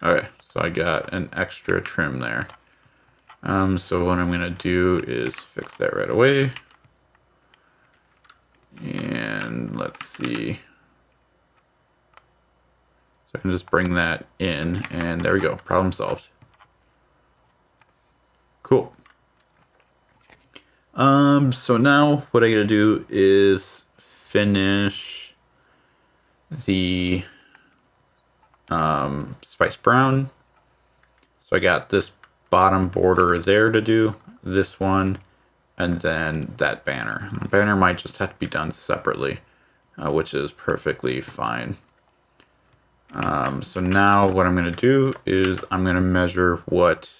Speaker 1: Okay, so I got an extra trim there. So what I'm going to do is fix that right away. And let's see. So I can just bring that in, and there we go. Problem solved. Cool. So now what I gotta do is finish the spice brown. So I got this bottom border there to do, this one, and then that banner. The banner might just have to be done separately, which is perfectly fine. So now what I'm going to do is I'm going to measure what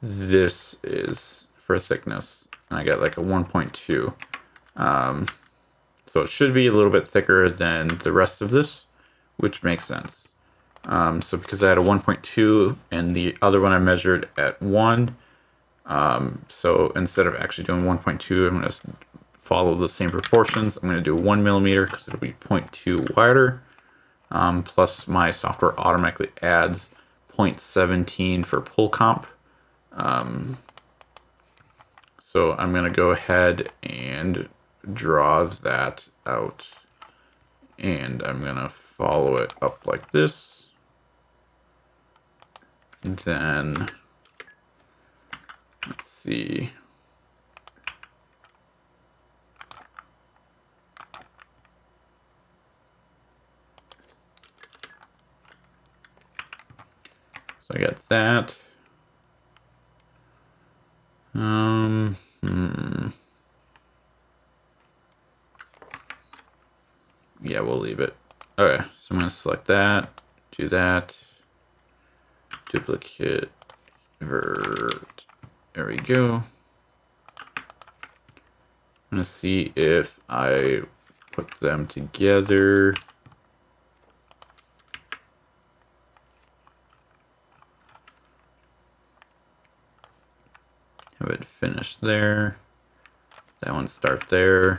Speaker 1: this is for thickness. And I got like a 1.2. So it should be a little bit thicker than the rest of this, which makes sense. So because I had a 1.2 and the other one I measured at 1, so instead of actually doing 1.2, I'm going to follow the same proportions. I'm going to do 1 millimeter because it'll be 0.2 wider. Plus my software automatically adds 0.17 for pull comp. So I'm going to go ahead and draw that out. And I'm going to follow it up like this. And then, let's see. So I got that. Yeah, we'll leave it. Okay, so I'm going to select that, do that, duplicate, vert, there we go. I'm going to see if I put them together. Have it finish there. That one start there.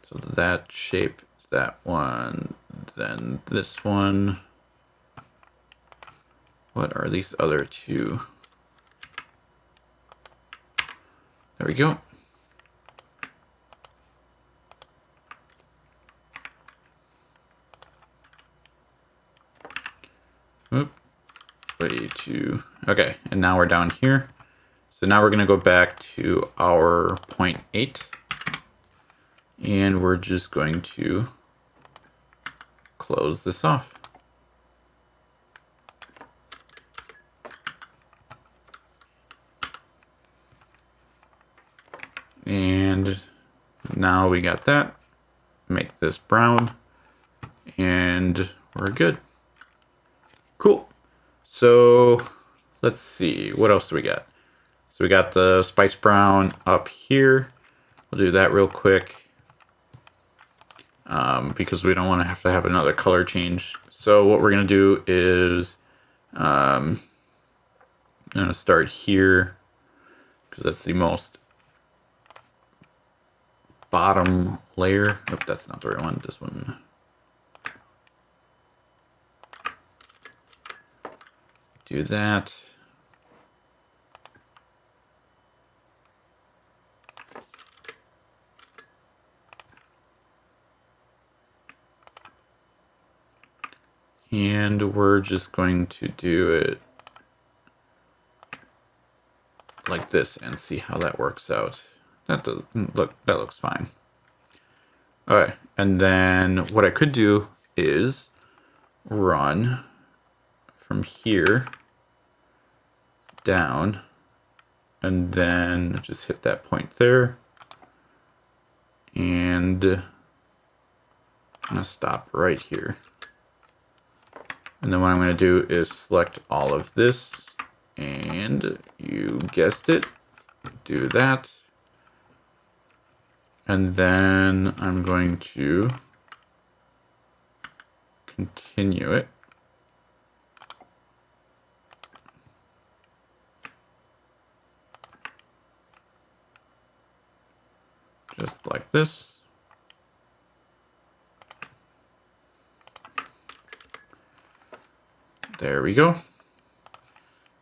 Speaker 1: So that shape, that one, then this one. What are these other two? There we go. Oop. Way too. Okay, and now we're down here. So now we're going to go back to our 0.8. And we're just going to close this off. And now we got that. Make this brown. And we're good. Cool. So let's see. What else do we got? So we got the spice brown up here. We'll do that real quick. Because we don't want to have another color change. So what we're going to do is I'm going to start here because that's the most bottom layer. Oh, that's not the right one. This one. Do that. And we're just going to do it like this and see how that works out. That doesn't look, that looks fine. All right, and then what I could do is run from here down and then just hit that point there. And I'm gonna stop right here. And then what I'm going to do is select all of this, and you guessed it, do that. And then I'm going to continue it. Just like this. There we go.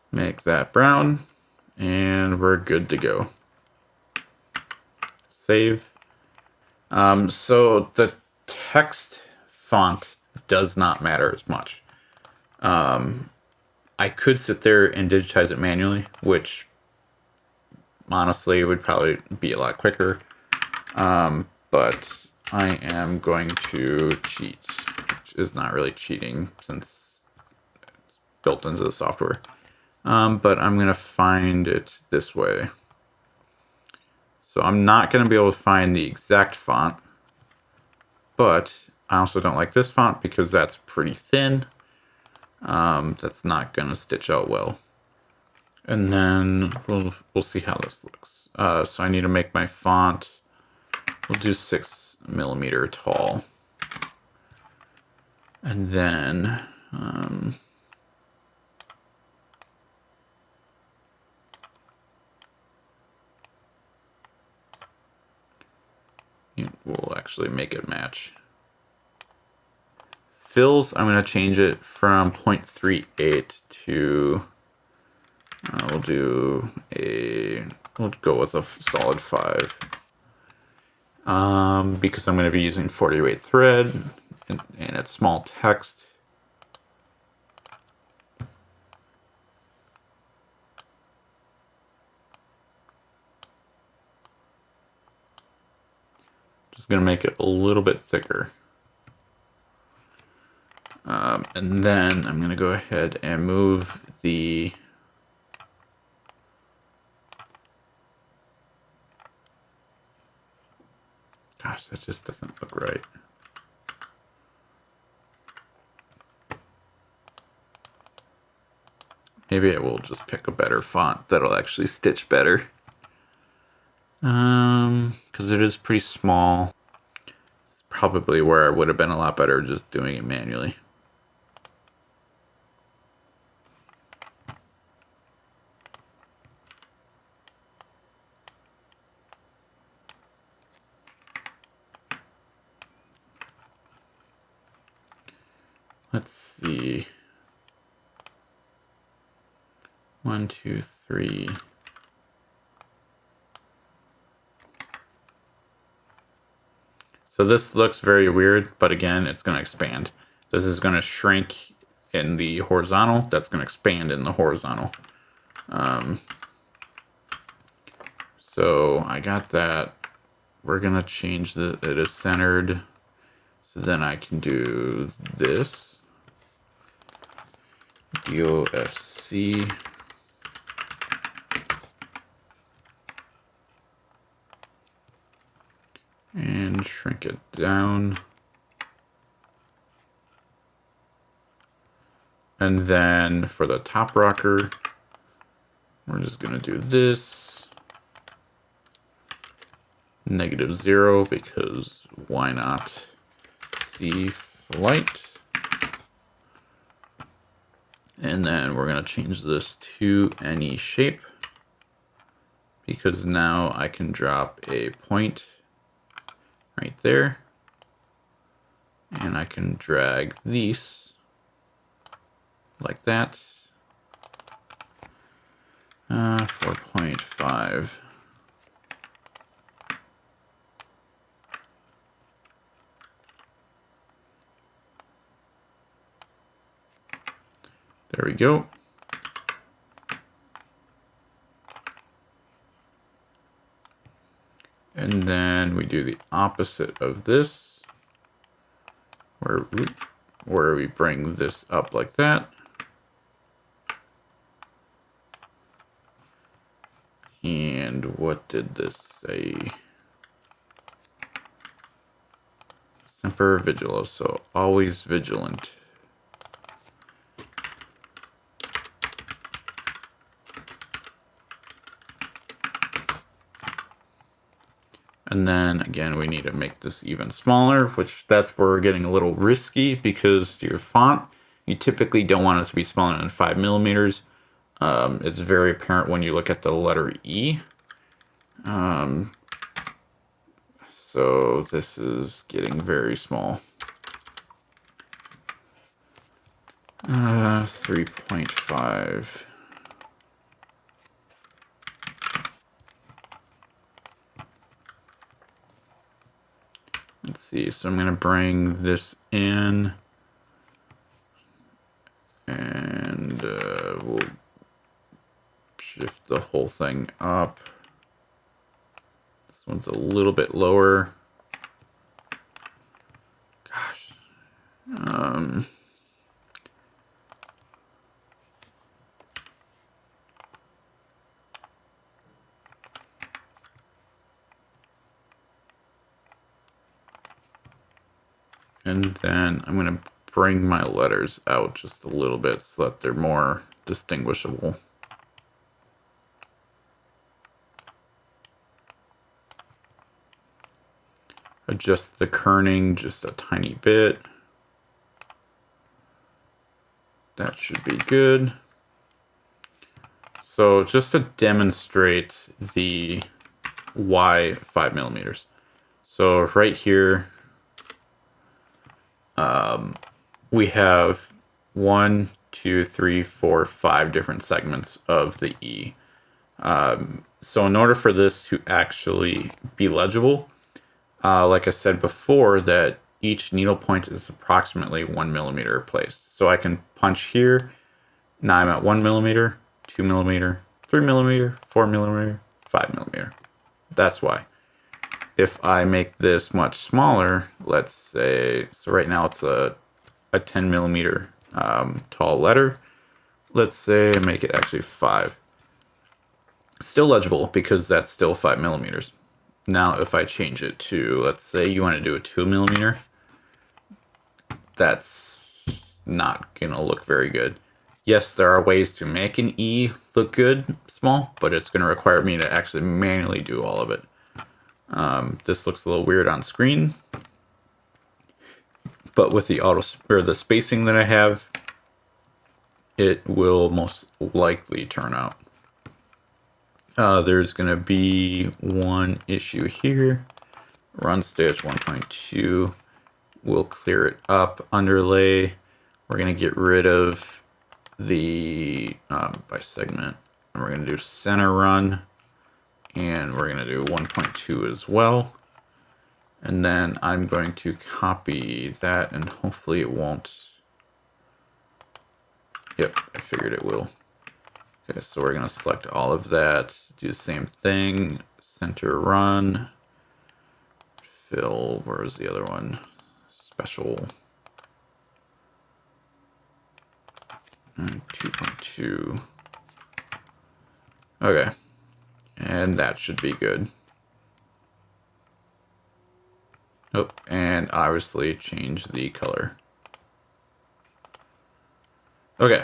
Speaker 1: Make that brown, and we're good to go. Save. So the text font does not matter as much. I could sit there and digitize it manually, which honestly would probably be a lot quicker. But I am going to cheat, which is not really cheating since it's built into the software. But I'm going to find it this way. So I'm not going to be able to find the exact font, but I also don't like this font because that's pretty thin. That's not going to stitch out well. And then we'll see how this looks. So I need to make my font, we'll do 6mm tall. And then we'll actually make it match. Fills, I'm going to change it from 0.38 to, we'll go with a solid 5. Because I'm going to be using 48 thread and it's small text. Just going to make it a little bit thicker. And then I'm going to go ahead and move the gosh, that just doesn't look right. Maybe I will just pick a better font that'll actually stitch better. Because it is pretty small. It's probably where I would have been a lot better just doing it manually. Let's see. 1, 2, 3. So this looks very weird, but again, it's going to expand. This is going to shrink in the horizontal. That's going to expand in the horizontal. So I got that. We're going to change it is centered. So then I can do this. DOFC. And shrink it down. And then for the top rocker, we're just going to do this. -0 because why not? C flight. And then we're going to change this to any shape because now I can drop a point right there. And I can drag these like that. 4.5. There we go. And then we do the opposite of this, where we bring this up like that. And what did this say? Semper Vigilant, so always vigilant. And then again, we need to make this even smaller, which that's where we're getting a little risky because your font, you typically don't want it to be smaller than 5mm. It's very apparent when you look at the letter E. So this is getting very small. 3.5. Let's see, so I'm going to bring this in and we'll shift the whole thing up. This one's a little bit lower. Gosh. And then I'm going to bring my letters out just a little bit so that they're more distinguishable. Adjust the kerning just a tiny bit. That should be good. So just to demonstrate the why 5 millimeters. So right here, we have 1, 2, 3, 4, 5 different segments of the E. So in order for this to actually be legible, like I said before, that each needle point is approximately 1 millimeter placed. So I can punch here. Now I'm at 1 millimeter, 2 millimeter, 3 millimeter, 4 millimeter, 5 millimeter. That's why. If I make this much smaller, let's say, so right now it's a 10 millimeter tall letter. Let's say I make it actually 5. Still legible because that's still 5 millimeters. Now if I change it to, let's say you want to do a 2 millimeter, that's not going to look very good. Yes, there are ways to make an E look good small, but it's going to require me to actually manually do all of it. This looks a little weird on screen, but with the the spacing that I have, it will most likely turn out. There's going to be one issue here. Run stitch 1.2. We'll clear it up. Underlay. We're going to get rid of the by segment. And we're going to do center run. And we're going to do 1.2 as well. And then I'm going to copy that, and hopefully it won't. Yep, I figured it will. Okay, so we're going to select all of that, do the same thing, center run, fill, where's the other one? Special. And 2.2. Okay, and that should be good. Oh, and obviously change the color. Okay,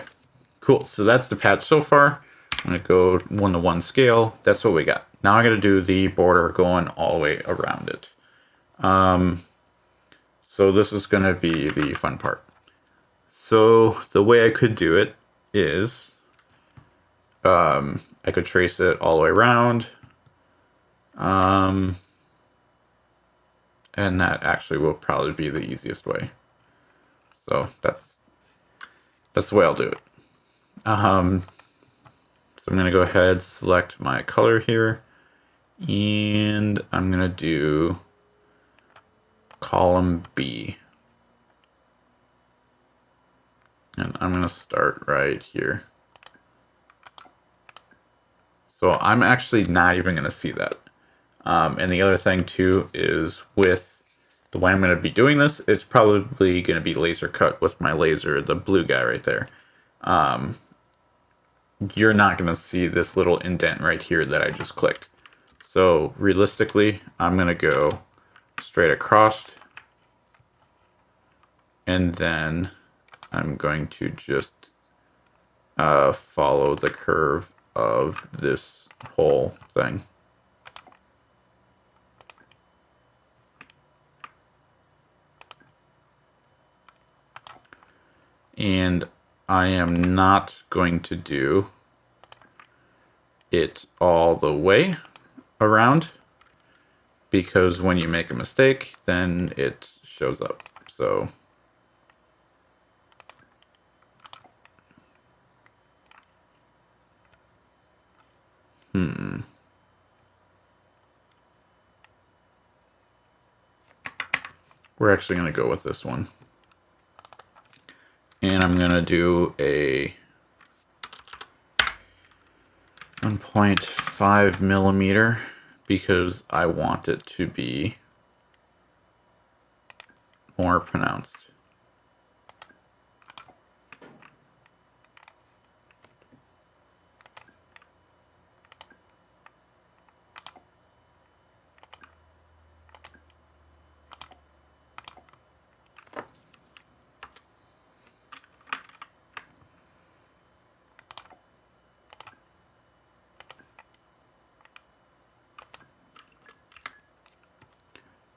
Speaker 1: cool. So that's the patch so far. I'm going to go 1:1 scale. That's what we got. Now I'm going to do the border going all the way around it. So this is going to be the fun part. So the way I could do it is I could trace it all the way around. And that actually will probably be the easiest way. So that's the way I'll do it. So I'm going to go ahead, select my color here, and I'm going to do column B. And I'm going to start right here. So I'm actually not even going to see that. And the other thing too is with the way I'm going to be doing this, it's probably going to be laser cut with my laser, the blue guy right there. You're not going to see this little indent right here that I just clicked. So realistically, I'm going to go straight across, and then I'm going to just follow the curve of this whole thing. And I am not going to do it all the way around, because when you make a mistake, then it shows up. So we're actually going to go with this one. And I'm going to do a 1.5 millimeter because I want it to be more pronounced.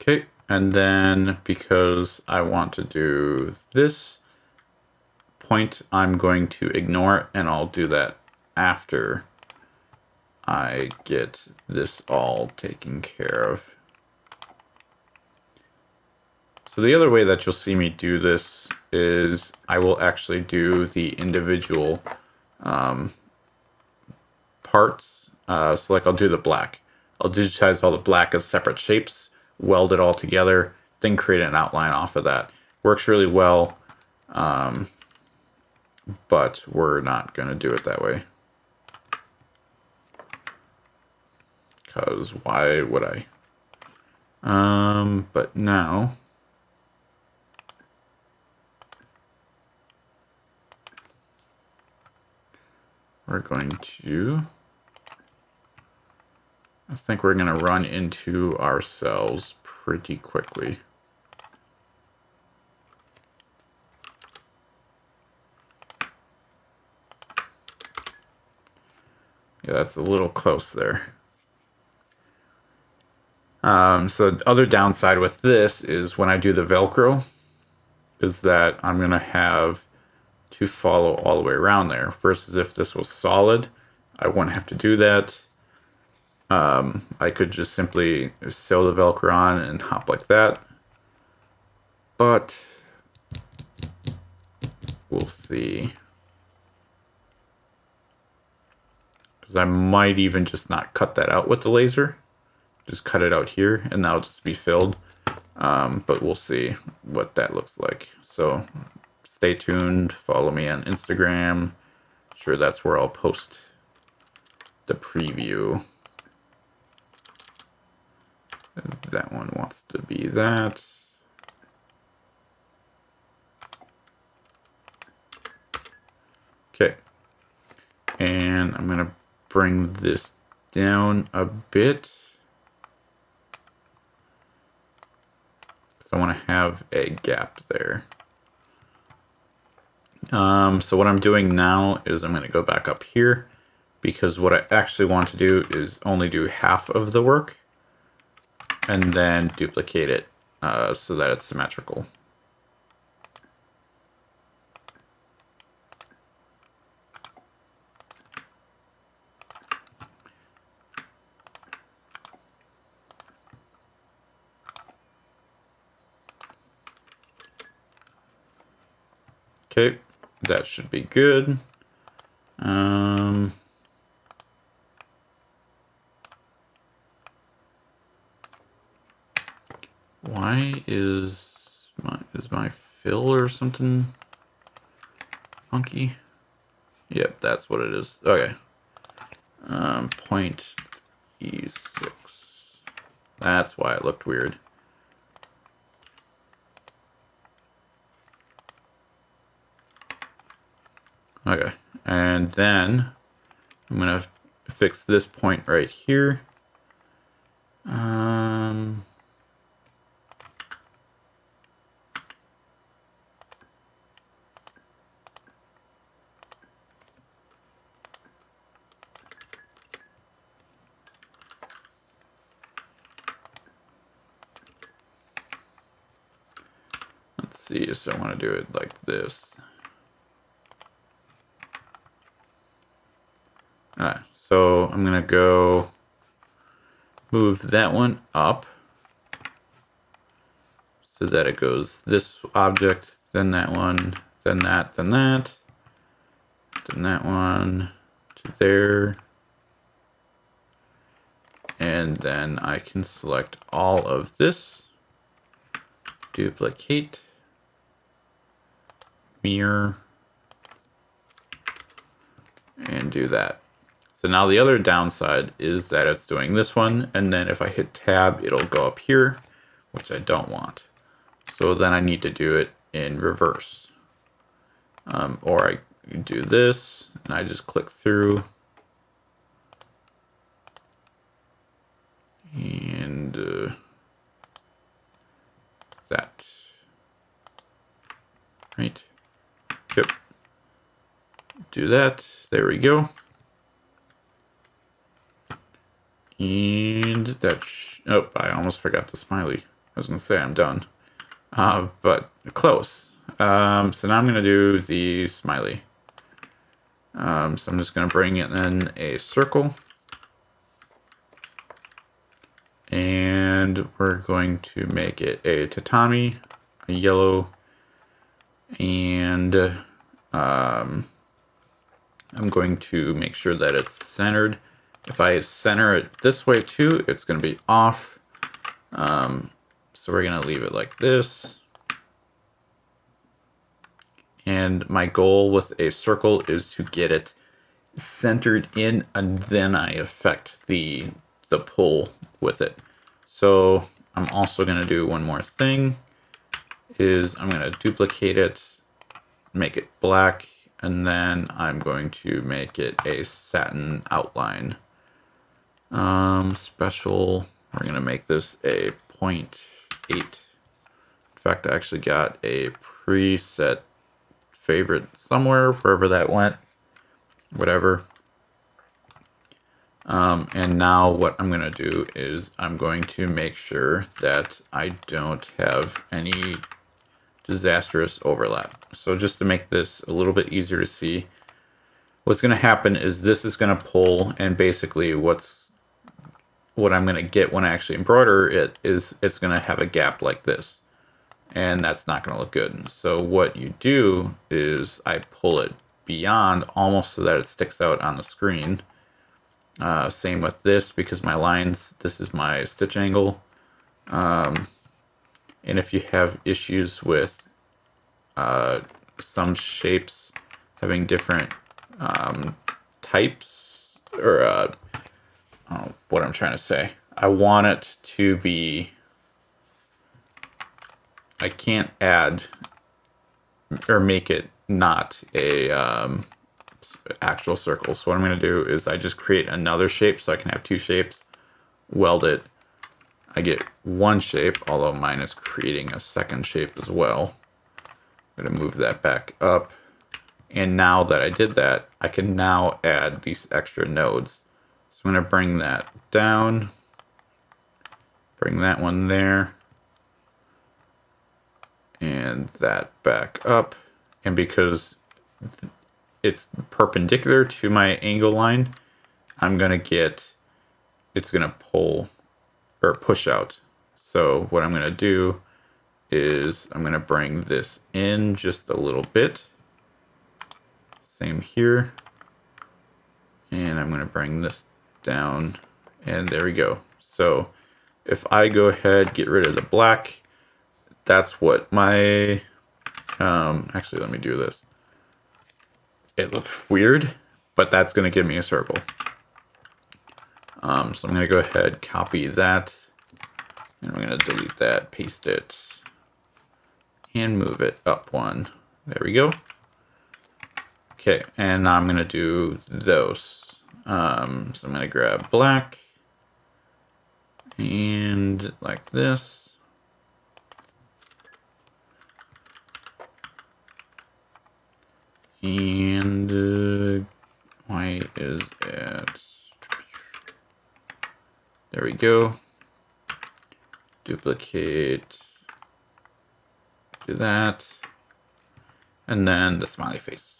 Speaker 1: Okay, and then because I want to do this point, I'm going to ignore it, and I'll do that after I get this all taken care of. So the other way that you'll see me do this is I will actually do the individual parts. So like I'll do the black. I'll digitize all the black as separate shapes, weld it all together, then create an outline off of that. Works really well, but we're not going to do it that way. Because why would I? But now we're going to, I think we're going to run into ourselves pretty quickly. Yeah, that's a little close there. So the other downside with this is when I do the Velcro, is that I'm going to have to follow all the way around there. Versus if this was solid, I wouldn't have to do that. I could just simply sew the Velcro on and hop like that. But we'll see. Because I might even just not cut that out with the laser. Just cut it out here and that'll just be filled. But we'll see what that looks like. So stay tuned. Follow me on Instagram. Sure, that's where I'll post the preview. That one wants to be that. Okay. And I'm going to bring this down a bit. So I want to have a gap there. So what I'm doing now is I'm going to go back up here because what I actually want to do is only do half of the work and then duplicate it so that it's symmetrical. Okay, that should be good. Why is my fill or something funky? Yep, that's what it is. Okay. Point E6. That's why it looked weird. Okay, and then I'm gonna fix this point right here. Let's see, so I want to do it like this. Alright, so I'm gonna go move that one up so that it goes this object, then that one, then that, then that, then that one to there. And then I can select all of this, duplicate, mirror, and do that. So now the other downside is that it's doing this one, and then if I hit tab, it'll go up here, which I don't want. So then I need to do it in reverse. Or I do this, and I just click through. And that. Right. Yep. Do that. There we go. And that. Oh, I almost forgot the smiley. was going to say I'm done, but close. So now I'm going to do the smiley. So I'm just going to bring it in a circle. And we're going to make it a tatami, a yellow, and I'm going to make sure that it's centered. If I center it this way too, it's going to be off. So we're going to leave it like this. And my goal with a circle is to get it centered in, and then I affect the pull with it. So I'm also going to do one more thing, is I'm going to duplicate it, make it black, and then I'm going to make it a satin outline. Special, we're going to make this a 0.8. In fact, I actually got a preset favorite somewhere, wherever that went, whatever. And now what I'm going to do is I'm going to make sure that I don't have any disastrous overlap. So just to make this a little bit easier to see, what's going to happen is this is going to pull, and basically what I'm going to get when I actually embroider it is it's going to have a gap like this, and that's not going to look good. So what you do is I pull it beyond almost so that it sticks out on the screen. Same with this, because my lines, this is my stitch angle. And if you have issues with some shapes having different types, or what I'm trying to say, I want it to be, I can't add or make it not a actual circle. So what I'm going to do is I just create another shape so I can have two shapes, weld it. I get one shape, although mine is creating a second shape as well. I'm going to move that back up. And now that I did that, I can now add these extra nodes. So I'm going to bring that down, bring that one there, and that back up. And because it's perpendicular to my angle line, I'm going to get, it's going to pull or push out. So what I'm going to do is I'm going to bring this in just a little bit. Same here. And I'm going to bring this down, and there we go. So if I go ahead, get rid of the black, that's what my, actually let me do this. It looks weird, but that's going to give me a circle. So I'm going to go ahead, copy that, and I'm going to delete that, paste it, and move it up one. There we go. Okay, and now I'm going to do those. So I'm going to grab black, and like this. And why is it? There we go. Duplicate. Do that. And then the smiley face.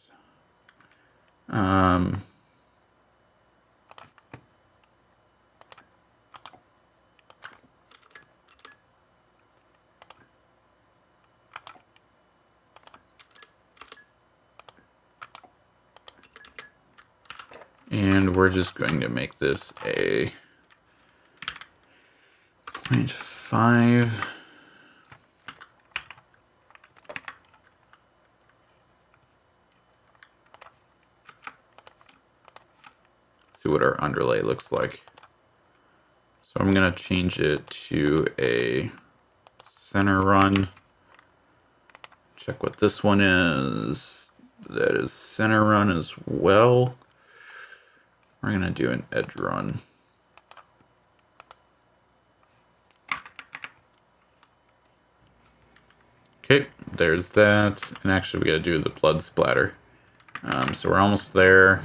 Speaker 1: And we're just going to make this a 0.5. See what our underlay looks like. So I'm going to change it to a center run. Check what this one is. That is center run as well. We're going to do an edge run. Okay, there's that. And actually we got to do the blood splatter. So we're almost there.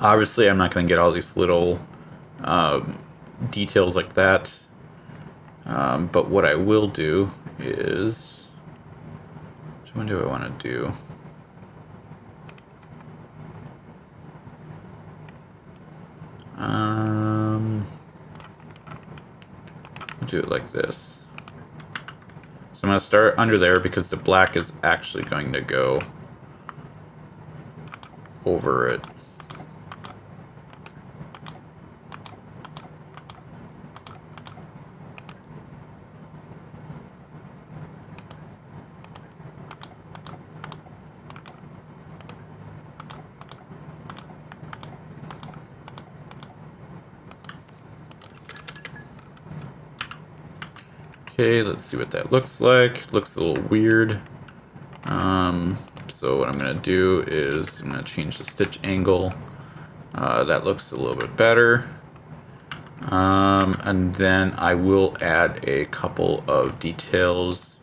Speaker 1: Obviously I'm not going to get all these little details like that. But what I will do is, which one do I want to do? I'll do it like this. So I'm going to start under there because the black is actually going to go over it. Okay, let's see what that looks like. Looks a little weird. So what I'm going to do is I'm going to change the stitch angle. That looks a little bit better. And then I will add a couple of details.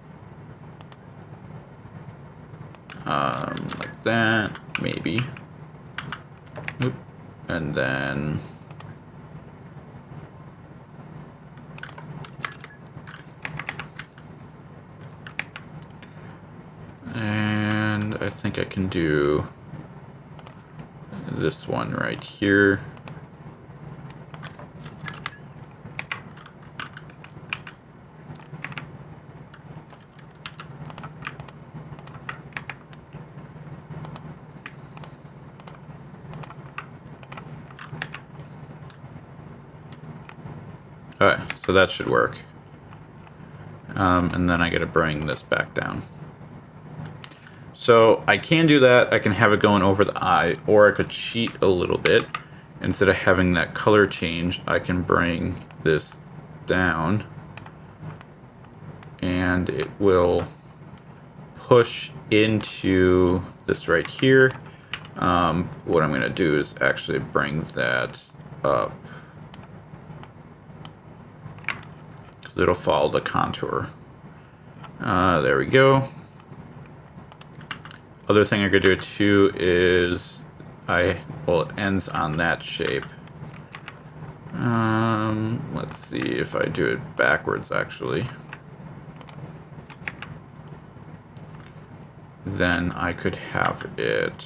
Speaker 1: Like that, maybe. Oop. And then I think I can do this one right here. Alright, so that should work. And then I gotta bring this back down. So I can do that. I can have it going over the eye, or I could cheat a little bit. Instead of having that color change, I can bring this down and it will push into this right here. What I'm going to do is actually bring that up because it'll follow the contour. There we go. Other thing I could do too is well, it ends on that shape. Let's see if I do it backwards actually. Then I could have it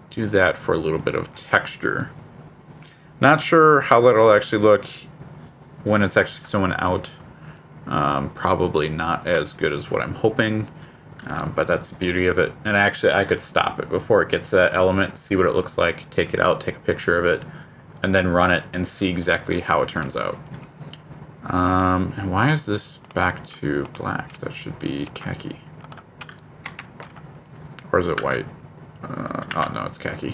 Speaker 1: do that for a little bit of texture. Not sure how that'll actually look when it's actually sewn out. Probably not as good as what I'm hoping, but that's the beauty of it. And actually I could stop it before it gets to that element, see what it looks like, take it out, take a picture of it, and then run it and see exactly how it turns out. And why is this back to black? That should be khaki. Or is it white? Oh no, it's khaki.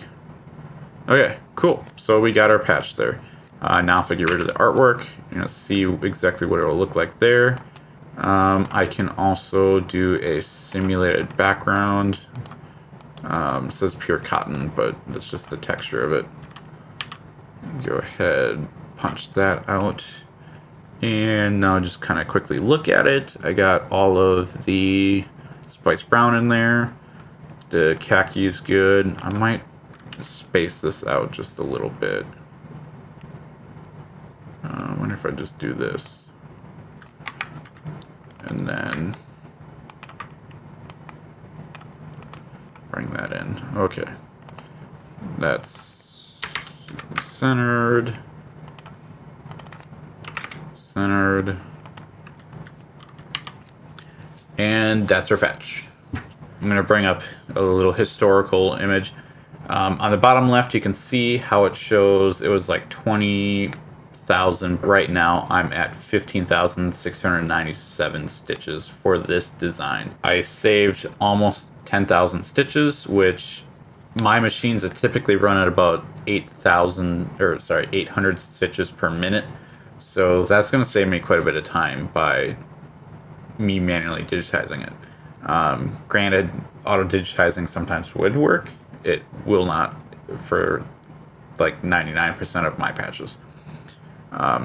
Speaker 1: Okay, cool. So we got our patch there. Now if I get rid of the artwork, you're gonna see exactly what it'll look like there. I can also do a simulated background. It says pure cotton, but that's just the texture of it. Go ahead, punch that out. And now just kind of quickly look at it. I got all of the spice brown in there. The khaki is good. I might space this out just a little bit. I wonder if I just do this. And then bring that in. Okay. That's centered. Centered. And that's our patch. I'm going to bring up a little historical image. On the bottom left, you can see how it shows it was like 20,000. Right now, I'm at 15,697 stitches for this design. I saved almost 10,000 stitches, which my machines have typically run at about 800 stitches per minute. So that's going to save me quite a bit of time by me manually digitizing it. Granted, auto digitizing sometimes would work. It will not for like 99% of my patches.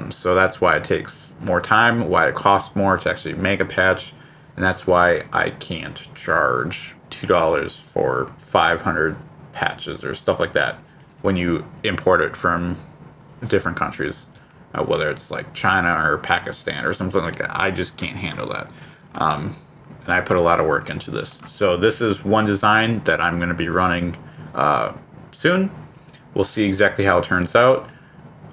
Speaker 1: So that's why it takes more time, why it costs more to actually make a patch. And that's why I can't charge $2 for 500 patches or stuff like that when you import it from different countries, whether it's like China or Pakistan or something like that. I just can't handle that. And I put a lot of work into this. So this is one design that I'm going to be running soon. We'll see exactly how it turns out.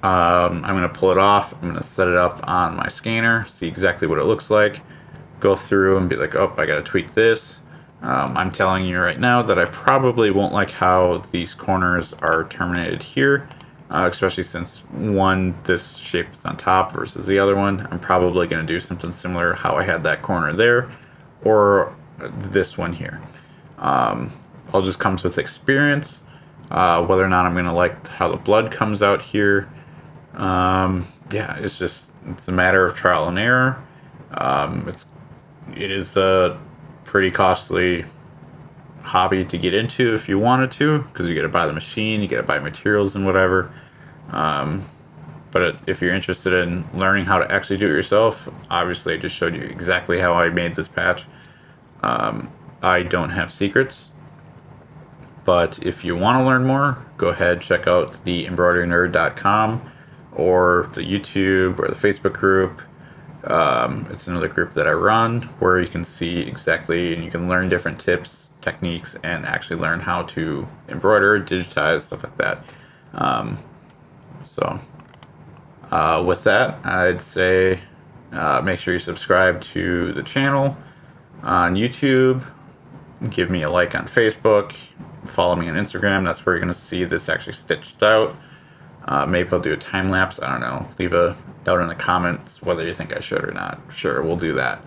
Speaker 1: I'm going to pull it off. I'm going to set it up on my scanner, see exactly what it looks like, go through and be like, oh, I got to tweak this. I'm telling you right now that I probably won't like how these corners are terminated here, especially since one, this shape is on top versus the other one. I'm probably going to do something similar how I had that corner there, or this one here. All just comes with experience, whether or not I'm going to like how the blood comes out here. Yeah, it's a matter of trial and error. It is a pretty costly hobby to get into if you wanted to, because you got to buy the machine, you got to buy materials and whatever. But if you're interested in learning how to actually do it yourself, obviously I just showed you exactly how I made this patch. I don't have secrets, but if you want to learn more, go ahead, check out the embroiderynerd.com or the YouTube or the Facebook group. It's another group that I run where you can see exactly, and you can learn different tips, techniques, and actually learn how to embroider, digitize, stuff like that. So with that, I'd say make sure you subscribe to the channel on YouTube, give me a like on Facebook, follow me on Instagram. That's where you're going to see this actually stitched out. Maybe I'll do a time lapse. I don't know. Leave a note in the comments whether you think I should or not. Sure, we'll do that.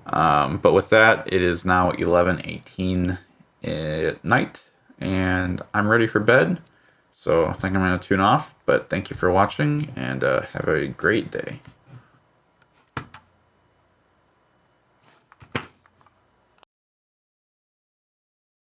Speaker 1: But with that, it is now 11:18 at night, and I'm ready for bed. So I think I'm going to tune off. But thank you for watching, and have a great day.